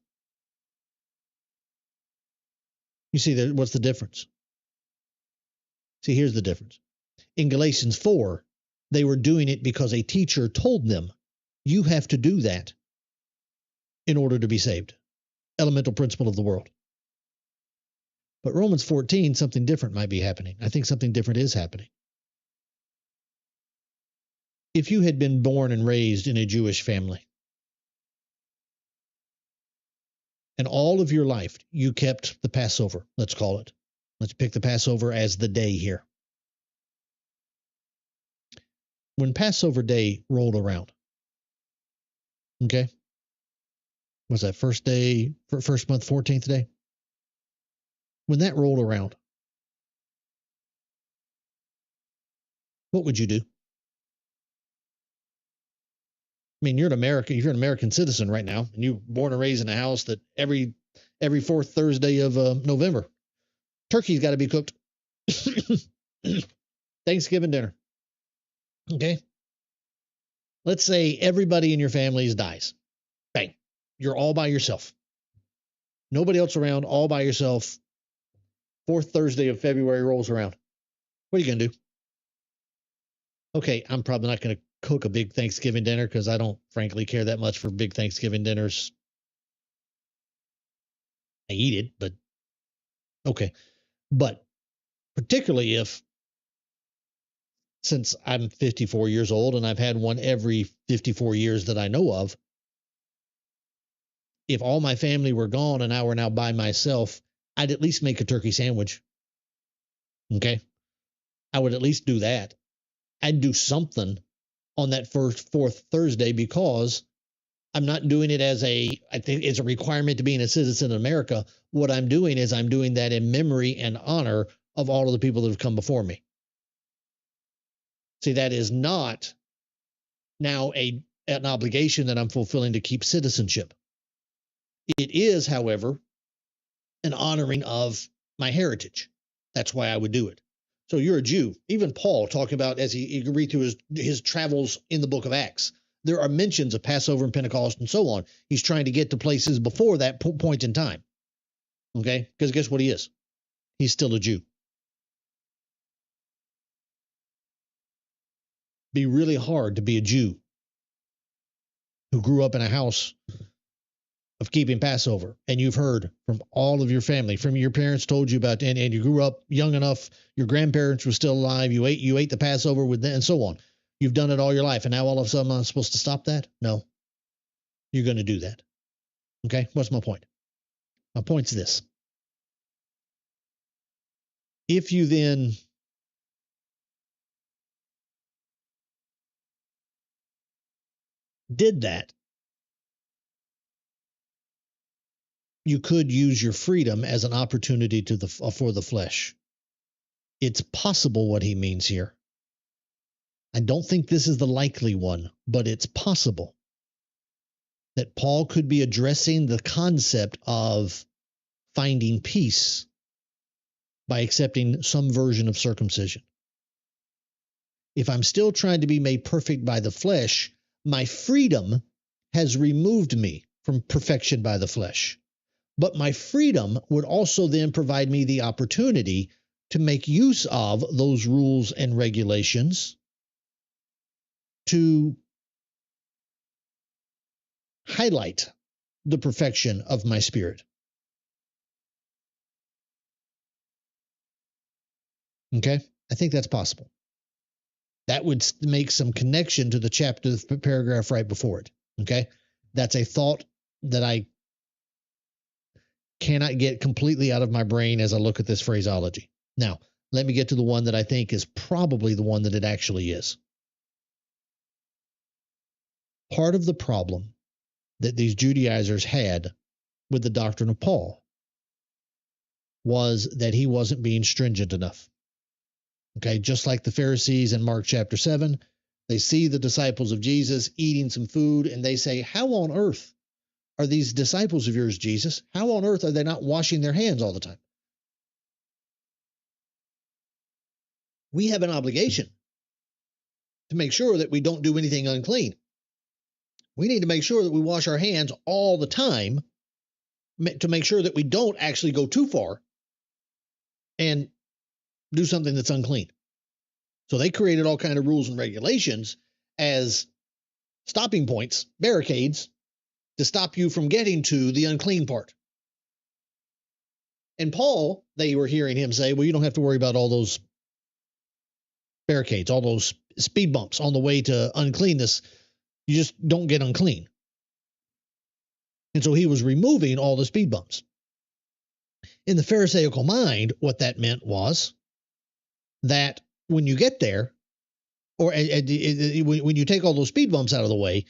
You see, what's the difference? See, here's the difference. In Galatians 4, they were doing it because a teacher told them, you have to do that in order to be saved. Elemental principle of the world. But Romans 14, something different might be happening. I think something different is happening. If you had been born and raised in a Jewish family, and all of your life you kept the Passover, let's call it. Let's pick the Passover as the day here. When Passover day rolled around, okay, was that first day, first month, 14th day? When that rolled around, what would you do? I mean, you're an American citizen right now, and you're born and raised in a house that every fourth Thursday of November, turkey's got to be cooked. Thanksgiving dinner. Okay. Let's say everybody in your family dies. Bang. You're all by yourself. Nobody else around, all by yourself. Fourth Thursday of February rolls around. What are you going to do? Okay, I'm probably not going to cook a big Thanksgiving dinner because I don't frankly care that much for big Thanksgiving dinners. I eat it, but okay. But particularly since I'm 54 years old and I've had one every 54 years that I know of, if all my family were gone and I were now by myself, I'd at least make a turkey sandwich. Okay? I would at least do that. I'd do something on that fourth Thursday because I'm not doing it I think it's a requirement to being a citizen of America. What I'm doing is I'm doing that in memory and honor of all of the people that have come before me. See, that is not now an obligation that I'm fulfilling to keep citizenship. It is, however, an honoring of my heritage. That's why I would do it. So you're a Jew. Even Paul talking about, as you read through his travels in the book of Acts, there are mentions of Passover and Pentecost and so on. He's trying to get to places before that point in time. Okay? Because guess what he is? He's still a Jew. Be really hard to be a Jew who grew up in a house of keeping Passover, and you've heard from all of your family, from your parents told you about, and you grew up young enough, your grandparents were still alive, you ate the Passover with them, and so on. You've done it all your life, and now all of a sudden I'm supposed to stop that? No. You're going to do that. Okay? What's my point? My point's this. If you then did that, you could use your freedom as an opportunity for the flesh. It's possible what he means here. I don't think this is the likely one, but it's possible that Paul could be addressing the concept of finding peace by accepting some version of circumcision. If I'm still trying to be made perfect by the flesh, my freedom has removed me from perfection by the flesh. But my freedom would also then provide me the opportunity to make use of those rules and regulations to highlight the perfection of my spirit. Okay? I think that's possible. That would make some connection to the chapter, the paragraph right before it. Okay? That's a thought that I cannot get completely out of my brain as I look at this phraseology. Now, let me get to the one that I think is probably the one that it actually is. Part of the problem that these Judaizers had with the doctrine of Paul was that he wasn't being stringent enough. Okay, just like the Pharisees in Mark chapter 7, they see the disciples of Jesus eating some food and they say, how on earth are these disciples of yours, Jesus? How on earth are they not washing their hands all the time? We have an obligation to make sure that we don't do anything unclean. We need to make sure that we wash our hands all the time to make sure that we don't actually go too far and do something that's unclean. So they created all kinds of rules and regulations as stopping points, barricades, to stop you from getting to the unclean part. And Paul, they were hearing him say, well, you don't have to worry about all those barricades, all those speed bumps on the way to uncleanness. You just don't get unclean. And so he was removing all the speed bumps. In the Pharisaical mind, what that meant was that when you get there, or when you take all those speed bumps out of the way,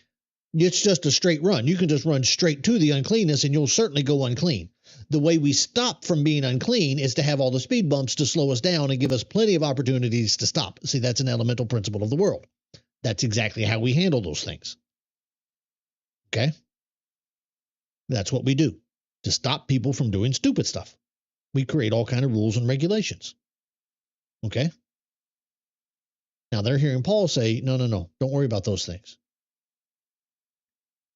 it's just a straight run. You can just run straight to the uncleanness and you'll certainly go unclean. The way we stop from being unclean is to have all the speed bumps to slow us down and give us plenty of opportunities to stop. See, that's an elemental principle of the world. That's exactly how we handle those things. Okay? That's what we do to stop people from doing stupid stuff. We create all kinds of rules and regulations. Okay? Now they're hearing Paul say, no, don't worry about those things.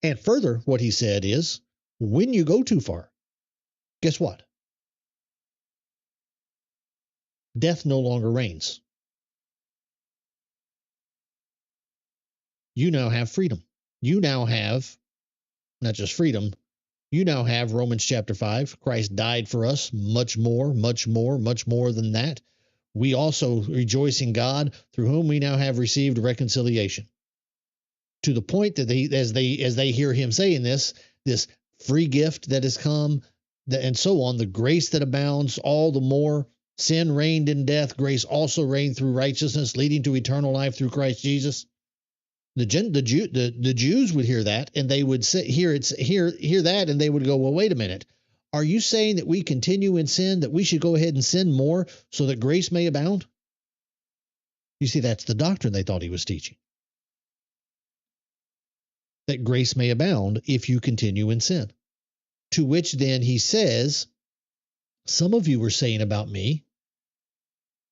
And further, what he said is, when you go too far, guess what? Death no longer reigns. You now have freedom. You now have not just freedom, you now have Romans chapter 5. Christ died for us, much more than that. We also rejoice in God, through whom we now have received reconciliation. To the point that as they hear him saying this free gift that has come, and so on, the grace that abounds all the more. Sin reigned in death, grace also reigned through righteousness, leading to eternal life through Christ Jesus. The Jews would hear that, and they would hear that, and they would go, well, wait a minute. Are you saying that we continue in sin, that we should go ahead and sin more so that grace may abound? You see, that's the doctrine they thought he was teaching. That grace may abound if you continue in sin. To which then he says, some of you were saying about me,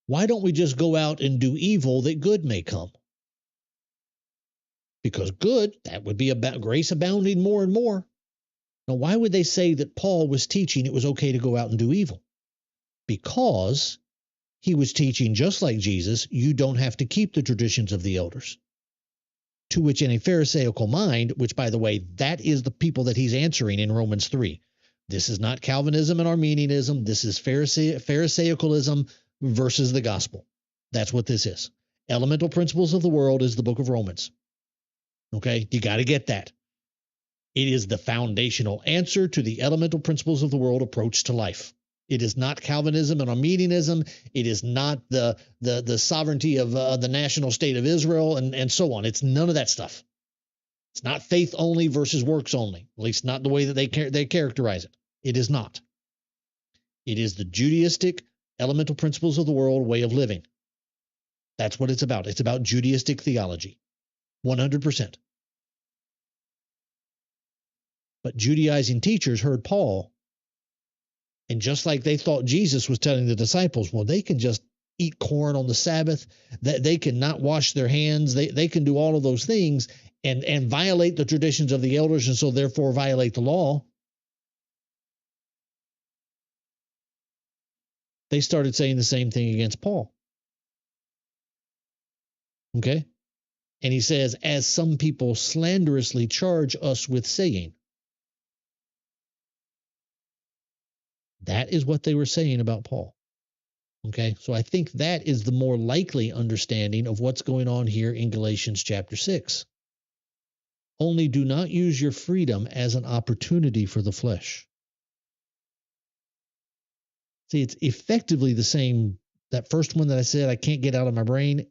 why don't we just go out and do evil that good may come? Because good, that would be about grace abounding more and more. Now, why would they say that Paul was teaching it was okay to go out and do evil? Because he was teaching, just like Jesus, you don't have to keep the traditions of the elders. To which in a Pharisaical mind, which, by the way, that is the people that he's answering in Romans 3. This is not Calvinism and Arminianism. This is Pharisaicalism versus the gospel. That's what this is. Elemental principles of the world is the book of Romans. Okay, you got to get that. It is the foundational answer to the elemental principles of the world approach to life. It is not Calvinism and Arminianism. It is not the sovereignty of the national state of Israel and so on. It's none of that stuff. It's not faith only versus works only, at least not the way that they characterize it. It is not. It is the Judaistic elemental principles of the world way of living. That's what it's about. It's about Judaistic theology, 100%. But Judaizing teachers heard Paul, and just like they thought Jesus was telling the disciples, well, they can just eat corn on the Sabbath, that they can not wash their hands, they can do all of those things and violate the traditions of the elders, and so therefore violate the law. They started saying the same thing against Paul. Okay? And he says, as some people slanderously charge us with saying. That is what they were saying about Paul. Okay, so I think that is the more likely understanding of what's going on here in Galatians chapter 6. Only do not use your freedom as an opportunity for the flesh. See, it's effectively the same. That first one that I said I can't get out of my brain,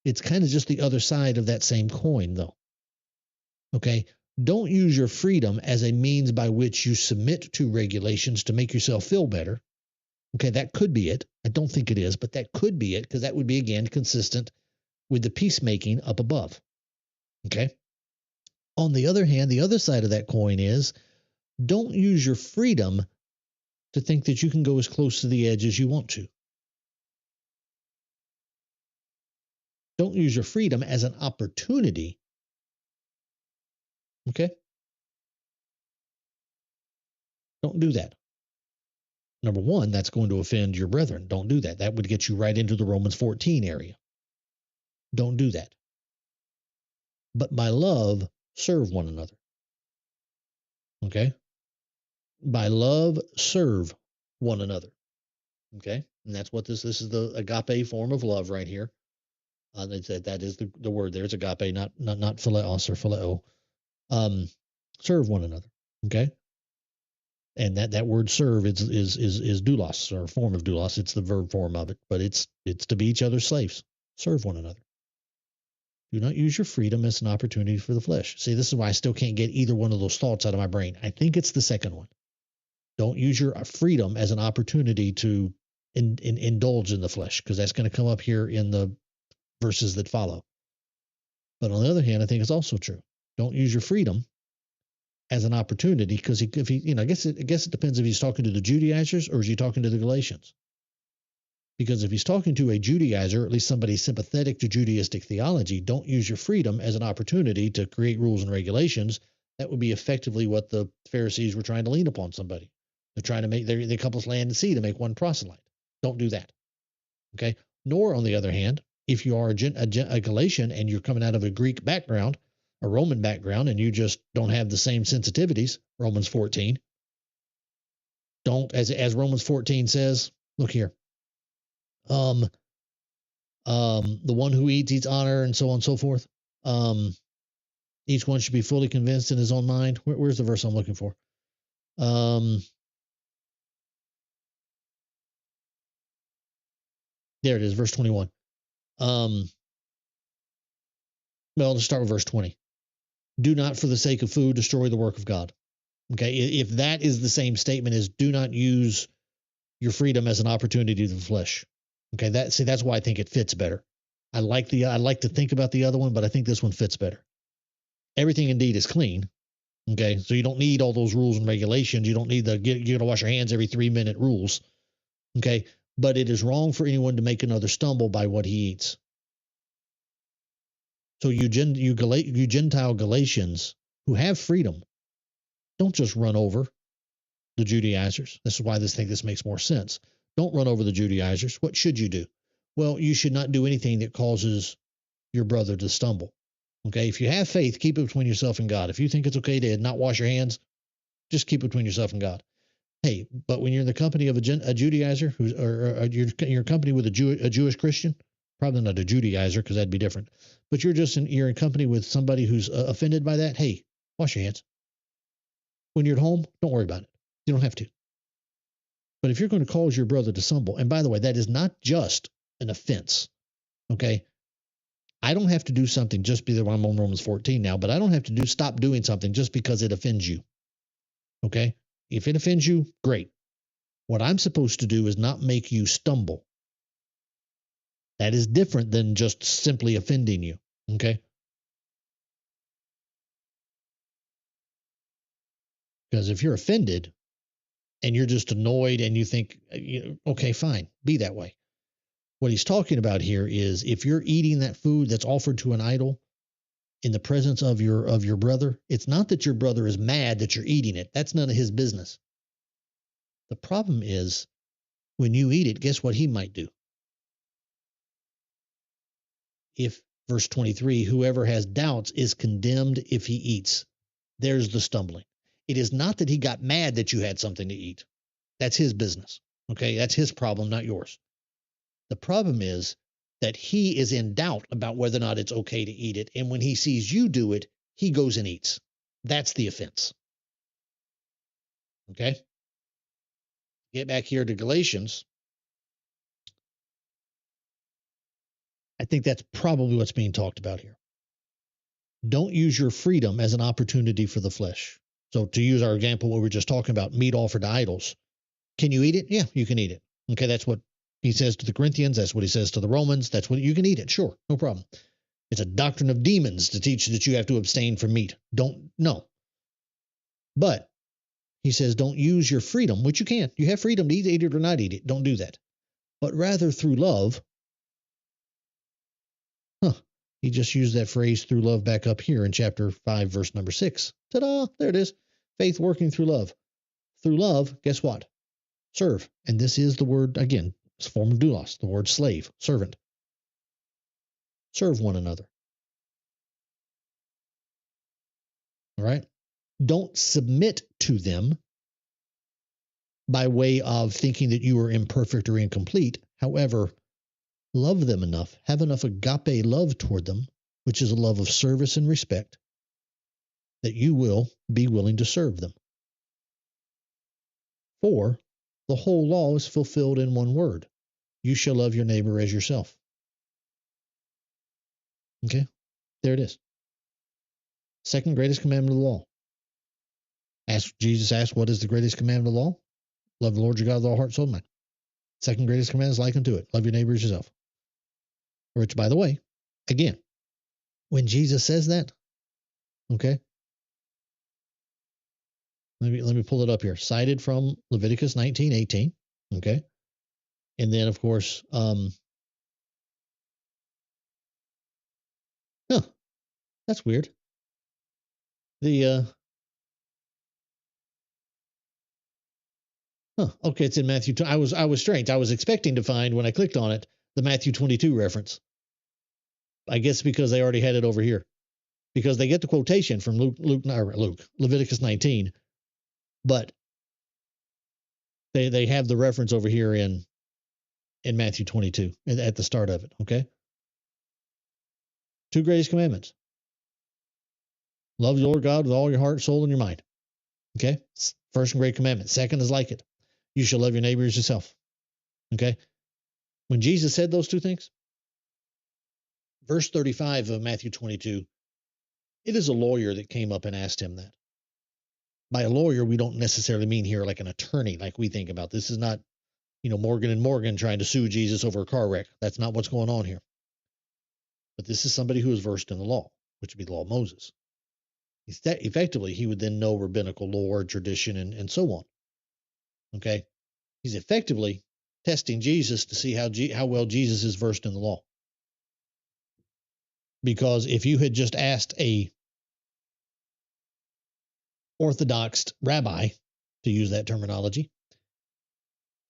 it's kind of just the other side of that same coin, though. Okay, don't use your freedom as a means by which you submit to regulations to make yourself feel better. Okay, that could be it. I don't think it is, but that could be it, because that would be, again, consistent with the peacemaking up above. Okay. On the other hand, the other side of that coin is don't use your freedom to think that you can go as close to the edge as you want to. Don't use your freedom as an opportunity. Okay. Don't do that. Number one, that's going to offend your brethren. Don't do that. That would get you right into the Romans 14 area. Don't do that. But by love, serve one another. Okay? By love, serve one another. Okay? And that's what this is, the agape form of love right here. That is the word there. It's agape, not phileos or phileo. Serve one another. Okay? And that word serve is doulos, or a form of doulos. It's the verb form of it, but it's to be each other's slaves. Serve one another. Do not use your freedom as an opportunity for the flesh. See, this is why I still can't get either one of those thoughts out of my brain. I think it's the second one. Don't use your freedom as an opportunity to indulge in the flesh, because that's going to come up here in the verses that follow. But on the other hand, I think it's also true. Don't use your freedom as an opportunity, because if he, I guess it depends if he's talking to the Judaizers or is he talking to the Galatians. Because if he's talking to a Judaizer, or at least somebody sympathetic to Judaistic theology, don't use your freedom as an opportunity to create rules and regulations. That would be effectively what the Pharisees were trying to lean upon somebody. They're trying to make their couples land and sea to make one proselyte. Don't do that. Okay. Nor, on the other hand, if you are a Galatian and you're coming out of a Greek background, a Roman background, and you just don't have the same sensitivities, Romans 14, don't, as Romans 14 says, look here. The one who eats honor, and so on and so forth. Each one should be fully convinced in his own mind. Where's the verse I'm looking for? There it is, verse 21. Well, let's start with verse 20. Do not, for the sake of food, destroy the work of God. Okay, if that is the same statement as do not use your freedom as an opportunity to the flesh. Okay, that's why I think it fits better. I like to think about the other one, but I think this one fits better. Everything indeed is clean. Okay, so you don't need all those rules and regulations. You don't need you gotta wash your hands every 3-minute rules. Okay, but it is wrong for anyone to make another stumble by what he eats. So you Gentile Galatians who have freedom, don't just run over the Judaizers. This is why this makes more sense. Don't run over the Judaizers. What should you do? Well, you should not do anything that causes your brother to stumble. Okay, if you have faith, keep it between yourself and God. If you think it's okay to not wash your hands, just keep it between yourself and God. Hey, but when you're in the company of a Judaizer, or you're in company with a Jewish Christian, probably not a Judaizer because that'd be different. But you're in company with somebody who's offended by that. Hey, wash your hands. When you're at home, don't worry about it. You don't have to. But if you're going to cause your brother to stumble, and by the way, that is not just an offense. Okay, I don't have to do something just because I'm on Romans 14 now, but I don't have to stop doing something just because it offends you. Okay, if it offends you, great. What I'm supposed to do is not make you stumble. That is different than just simply offending you. Okay. Because if you're offended and you're just annoyed and you think, okay, fine, be that way. What he's talking about here is if you're eating that food that's offered to an idol in the presence of your brother, it's not that your brother is mad that you're eating it. That's none of his business. The problem is when you eat it, guess what he might do? If Verse 23, whoever has doubts is condemned if he eats. There's the stumbling. It is not that he got mad that you had something to eat. That's his business. Okay, that's his problem, not yours. The problem is that he is in doubt about whether or not it's okay to eat it. And when he sees you do it, he goes and eats. That's the offense. Okay? Get back here to Galatians. I think that's probably what's being talked about here. Don't use your freedom as an opportunity for the flesh. So to use our example, what we were just talking about, meat offered to idols. Can you eat it? Yeah, you can eat it. Okay, that's what he says to the Corinthians. That's what he says to the Romans. That's what you can eat it. Sure, no problem. It's a doctrine of demons to teach that you have to abstain from meat. No. But he says don't use your freedom, which you can. You have freedom to eat it or not eat it. Don't do that. But rather through love. He just used that phrase through love back up here in chapter 5, verse number 6. Ta-da! There it is. Faith working through love. Through love, guess what? Serve. And this is the word, again, it's a form of doulos, the word slave, servant. Serve one another. All right? Don't submit to them by way of thinking that you are imperfect or incomplete. However, love them enough, have enough agape love toward them, which is a love of service and respect, that you will be willing to serve them. For the whole law is fulfilled in one word. You shall love your neighbor as yourself. Okay, there it is. Second greatest commandment of the law. Jesus asked, what is the greatest commandment of the law? Love the Lord your God with all heart, soul, and mind. Second greatest commandment is like unto it. Love your neighbor as yourself. Which, by the way, again, when Jesus says that, okay, let me pull it up here. Cited from Leviticus 19:18, okay, and then of course, that's weird. Okay, it's in Matthew. I was strange. I was expecting to find when I clicked on it the Matthew 22 reference. I guess because they already had it over here, because they get the quotation from Leviticus 19, but they have the reference over here in Matthew 22 at the start of it. Okay, two greatest commandments: love the Lord God with all your heart, soul, and your mind. Okay, first and great commandment. Second is like it: you shall love your neighbor as yourself. Okay, when Jesus said those two things, verse 35 of Matthew 22, it is a lawyer that came up and asked him that. By a lawyer, we don't necessarily mean here like an attorney, like we think about. This is not, Morgan and Morgan trying to sue Jesus over a car wreck. That's not what's going on here. But this is somebody who is versed in the law, which would be the law of Moses. Effectively, he would then know rabbinical lore, tradition, and so on. Okay? He's effectively testing Jesus to see how well Jesus is versed in the law. Because if you had just asked a Orthodox rabbi, to use that terminology,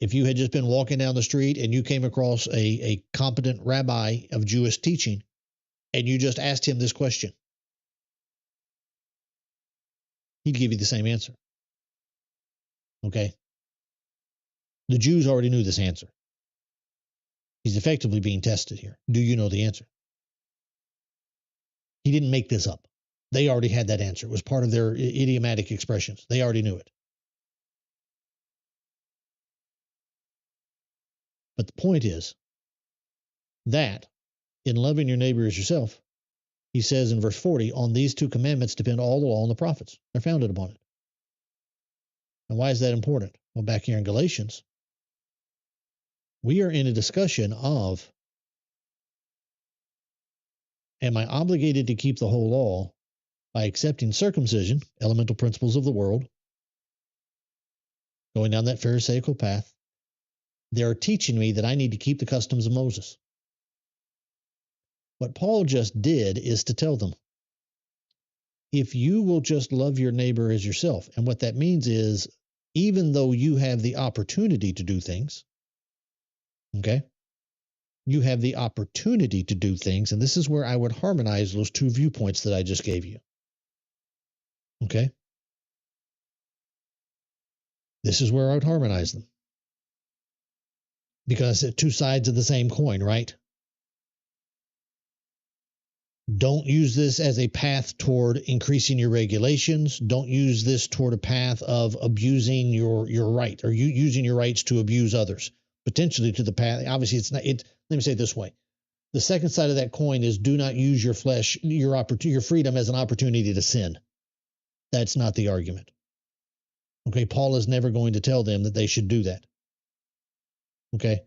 if you had just been walking down the street and you came across a competent rabbi of Jewish teaching and you just asked him this question, he'd give you the same answer. Okay? The Jews already knew this answer. He's effectively being tested here. Do you know the answer? He didn't make this up. They already had that answer. It was part of their idiomatic expressions. They already knew it. But the point is that in loving your neighbor as yourself, he says in verse 40, on these two commandments depend all the law and the prophets. They're founded upon it. And why is that important? Well, back here in Galatians, we are in a discussion of, am I obligated to keep the whole law by accepting circumcision, elemental principles of the world, going down that Pharisaical path? They're teaching me that I need to keep the customs of Moses. What Paul just did is to tell them, if you will just love your neighbor as yourself, and what that means is, even though you have the opportunity to do things, okay, You have the opportunity to do things, and this is where I would harmonize those two viewpoints that I just gave you. Okay? This is where I would harmonize them. Because it's two sides of the same coin, right? Don't use this as a path toward increasing your regulations. Don't use this toward a path of abusing your right, or using your rights to abuse others. Potentially to the path. Obviously, it's not. Let me say it this way. The second side of that coin is do not use your flesh, your freedom as an opportunity to sin. That's not the argument. Okay, Paul is never going to tell them that they should do that. Okay?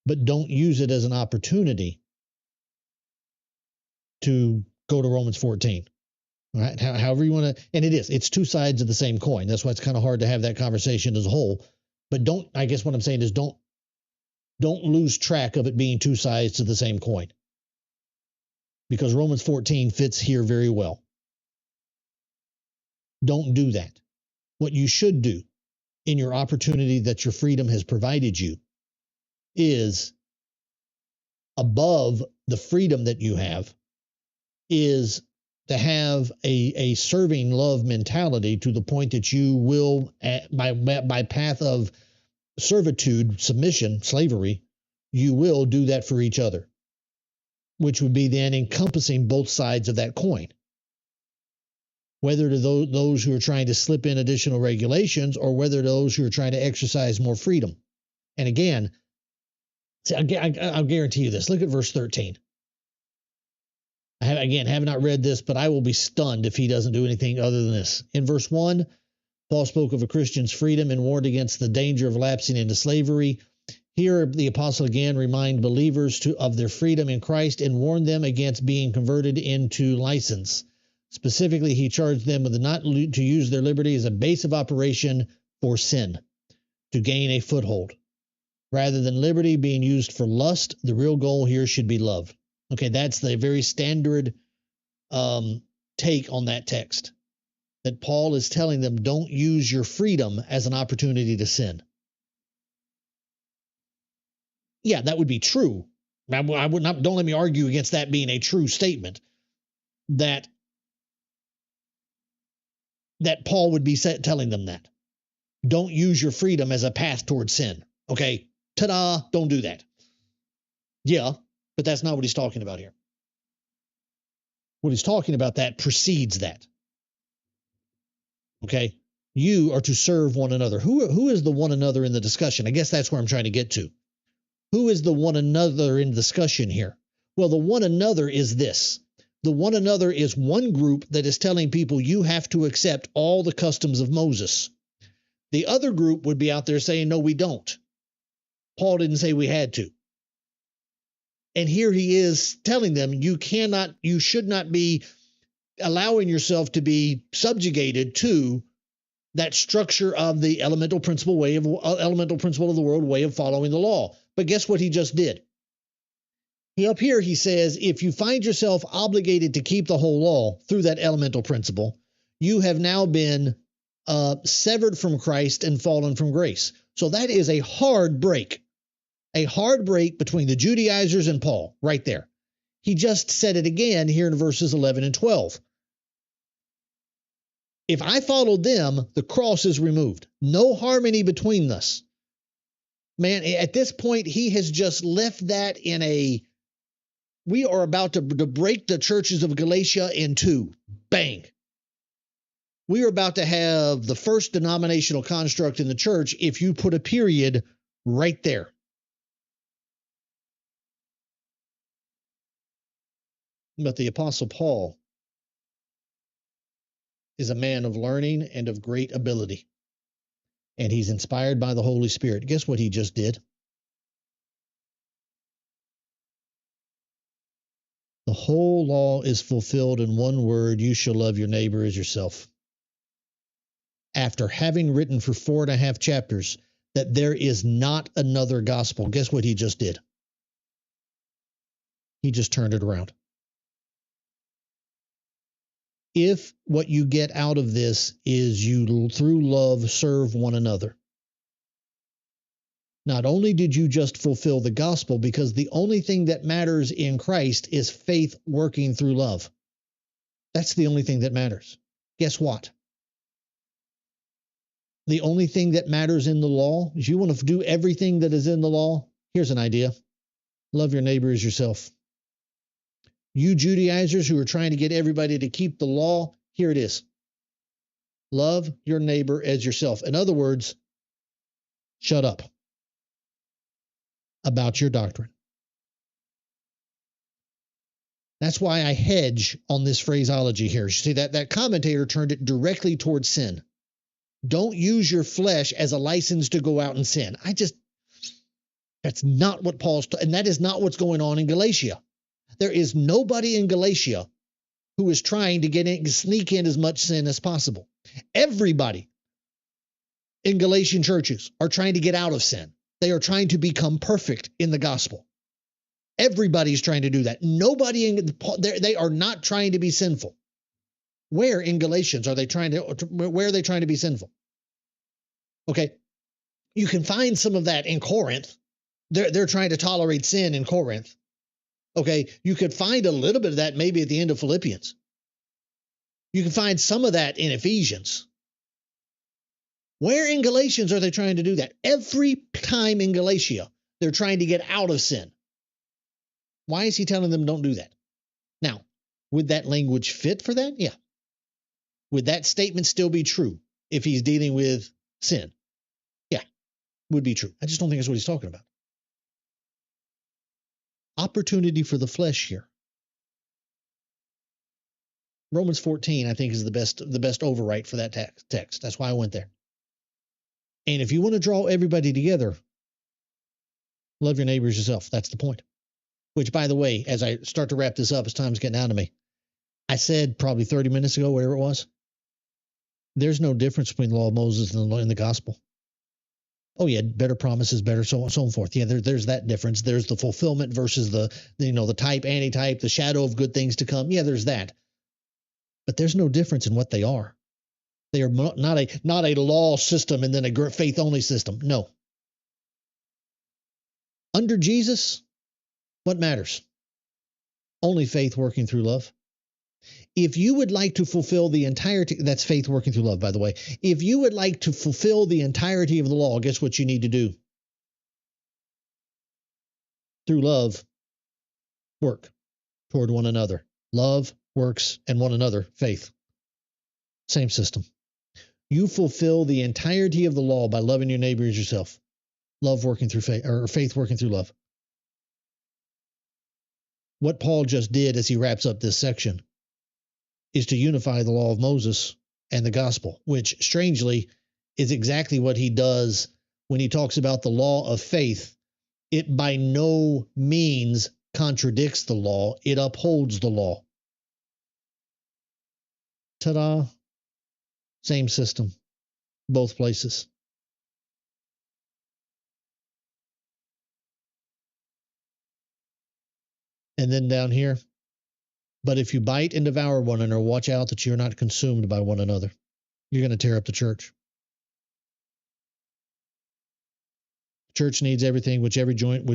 But don't use it as an opportunity to go to Romans 14. All right? However you want to, and it's two sides of the same coin. That's why it's kind of hard to have that conversation as a whole. But I guess what I'm saying is don't lose track of it being two sides to the same coin. Because Romans 14 fits here very well. Don't do that. What you should do in your opportunity that your freedom has provided you is, above the freedom that you have, is to have a serving love mentality to the point that you will, by path of servitude, submission, slavery, you will do that for each other, which would be then encompassing both sides of that coin. Whether to those who are trying to slip in additional regulations, or whether those who are trying to exercise more freedom. And again, I'll guarantee you this. Look at verse 13. I have not read this, but I will be stunned if he doesn't do anything other than this. In verse 1, Paul spoke of a Christian's freedom and warned against the danger of lapsing into slavery. Here, the apostle again reminded believers of their freedom in Christ and warned them against being converted into license. Specifically, he charged them with not to use their liberty as a base of operation for sin, to gain a foothold. Rather than liberty being used for lust, the real goal here should be love. Okay, that's the very standard take on that text. That Paul is telling them, don't use your freedom as an opportunity to sin. Yeah, that would be true. I would not. Don't let me argue against that being a true statement. That Paul would be telling them that. Don't use your freedom as a path toward sin. Okay, ta-da, don't do that. Yeah, but that's not what he's talking about here. What he's talking about, that precedes that. Okay, you are to serve one another. Who is the one another in the discussion? I guess that's where I'm trying to get to. Who is the one another in discussion here? Well, the one another is this. The one another is one group that is telling people you have to accept all the customs of Moses. The other group would be out there saying, no, we don't. Paul didn't say we had to. And here he is telling them you should not be allowing yourself to be subjugated to that structure of the elemental principle of the world way of following the law. But guess what he just did? Up here he says, if you find yourself obligated to keep the whole law through that elemental principle, you have now been severed from Christ and fallen from grace. So that is a hard break between the Judaizers and Paul right there. He just said it again here in verses 11 and 12. If I followed them, the cross is removed. No harmony between us. Man, at this point, he has just left that in we are about to break the churches of Galatia in two. Bang. We are about to have the first denominational construct in the church if you put a period right there. But the Apostle Paul is a man of learning and of great ability. And he's inspired by the Holy Spirit. Guess what he just did? The whole law is fulfilled in one word: you shall love your neighbor as yourself. After having written for 4.5 chapters that there is not another gospel, guess what he just did? He just turned it around. If what you get out of this is you, through love, serve one another, Not only did you just fulfill the gospel, because the only thing that matters in Christ is faith working through love. That's the only thing that matters. Guess what? The only thing that matters in the law, if you want to do everything that is in the law, here's an idea. Love your neighbor as yourself. You Judaizers who are trying to get everybody to keep the law, here it is. Love your neighbor as yourself. In other words, shut up about your doctrine. That's why I hedge on this phraseology here. You see, that commentator turned it directly towards sin. Don't use your flesh as a license to go out and sin. That's not what and that is not what's going on in Galatia. There is nobody in Galatia who is trying to sneak in as much sin as possible. Everybody in Galatian churches are trying to get out of sin. They are trying to become perfect in the gospel. Everybody's trying to do that. They are not trying to be sinful. Where in Galatians are they where are they trying to be sinful? Okay. You can find some of that in Corinth. They're trying to tolerate sin in Corinth. Okay. You could find a little bit of that maybe at the end of Philippians. You can find some of that in Ephesians. Where in Galatians are they trying to do that? Every time in Galatia, they're trying to get out of sin. Why is he telling them don't do that? Now, would that language fit for that? Yeah. Would that statement still be true if he's dealing with sin? Yeah, would be true. I just don't think that's what he's talking about. Opportunity for the flesh here. Romans 14, I think, is the best overwrite for that text. That's why I went there. And if you want to draw everybody together, love your neighbors yourself. That's the point. Which, by the way, as I start to wrap this up, as time's getting out of me, I said probably 30 minutes ago, whatever it was, there's no difference between the law of Moses and the gospel. Oh, yeah, better promises, better so on and so forth. Yeah, there's that difference. There's the fulfillment versus the type, antitype, the shadow of good things to come. Yeah, there's that. But there's no difference in what they are. They are not a law system and then a faith-only system. No. Under Jesus, what matters? Only faith working through love. If you would like to fulfill the entirety, that's faith working through love, by the way. If you would like to fulfill the entirety of the law, guess what you need to do? Through love, work toward one another. Love, works, and one another, faith. Same system. You fulfill the entirety of the law by loving your neighbor as yourself. Love working through faith, or faith working through love. What Paul just did as he wraps up this section is to unify the law of Moses and the gospel, which strangely is exactly what he does when he talks about the law of faith. It by no means contradicts the law. It upholds the law. Ta-da. Same system, both places. And then down here, but if you bite and devour one another, watch out that you're not consumed by one another. You're going to tear up the church. The church needs everything, which every joint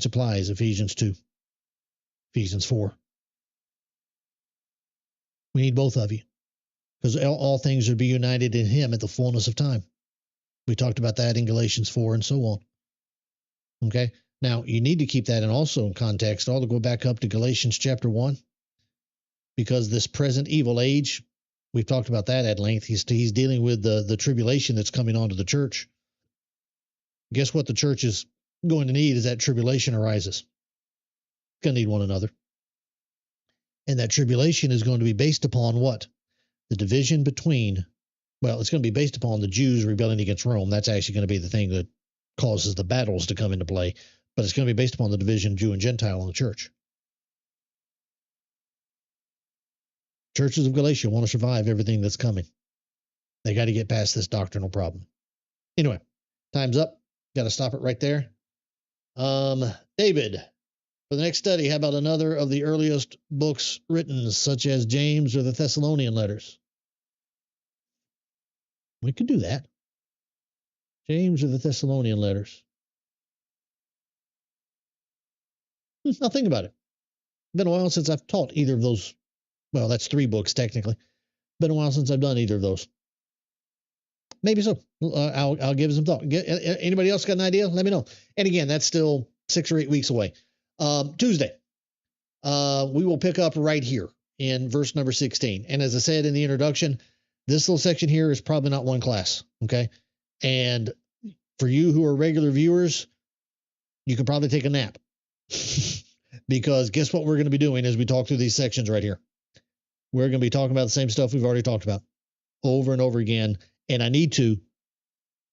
supplies, Ephesians 2, Ephesians 4. We need both of you, because all things would be united in him at the fullness of time. We talked about that in Galatians 4 and so on. Okay? Now, you need to keep that in context. I'll go back up to Galatians chapter 1, because this present evil age, we've talked about that at length. He's dealing with the tribulation that's coming onto the church. Guess what the church is going to need as that tribulation arises? It's going to need one another. And that tribulation is going to be based upon what? The division between, it's going to be based upon the Jews rebelling against Rome. That's actually going to be the thing that causes the battles to come into play. But it's going to be based upon the division of Jew and Gentile in the church. Churches of Galatia want to survive everything that's coming. They got to get past this doctrinal problem. Anyway, time's up. Got to stop it right there. David, for the next study, how about another of the earliest books written, such as James or the Thessalonian letters? We could do that. James or the Thessalonian letters? I'll think about it. Been a while since I've taught either of those. Well, that's 3 books technically. Been a while since I've done either of those. Maybe so. I'll give it some thought. Anybody else got an idea? Let me know. And again, that's still 6 or 8 weeks away. Tuesday, we will pick up right here in verse number 16. And as I said in the introduction, this little section here is probably not one class. Okay. And for you who are regular viewers, you can probably take a nap. Because guess what we're going to be doing as we talk through these sections right here? We're going to be talking about the same stuff we've already talked about over and over again. And I need to,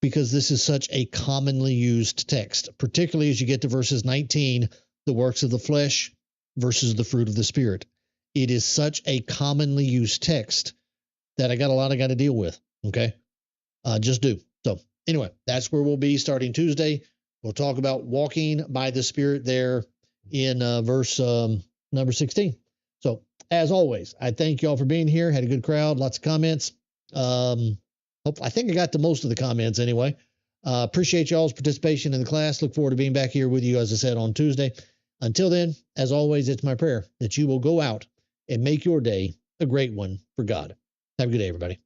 because this is such a commonly used text, particularly as you get to verses 19, the works of the flesh versus the fruit of the Spirit. It is such a commonly used text that I got a lot I got to deal with. Okay. Just do. So anyway, that's where we'll be starting Tuesday. We'll talk about walking by the Spirit there in verse number 16. So as always, I thank you all for being here. Had a good crowd, lots of comments. I think I got to most of the comments anyway. Appreciate y'all's participation in the class. Look forward to being back here with you, as I said, on Tuesday. Until then, as always, it's my prayer that you will go out and make your day a great one for God. Have a good day, everybody.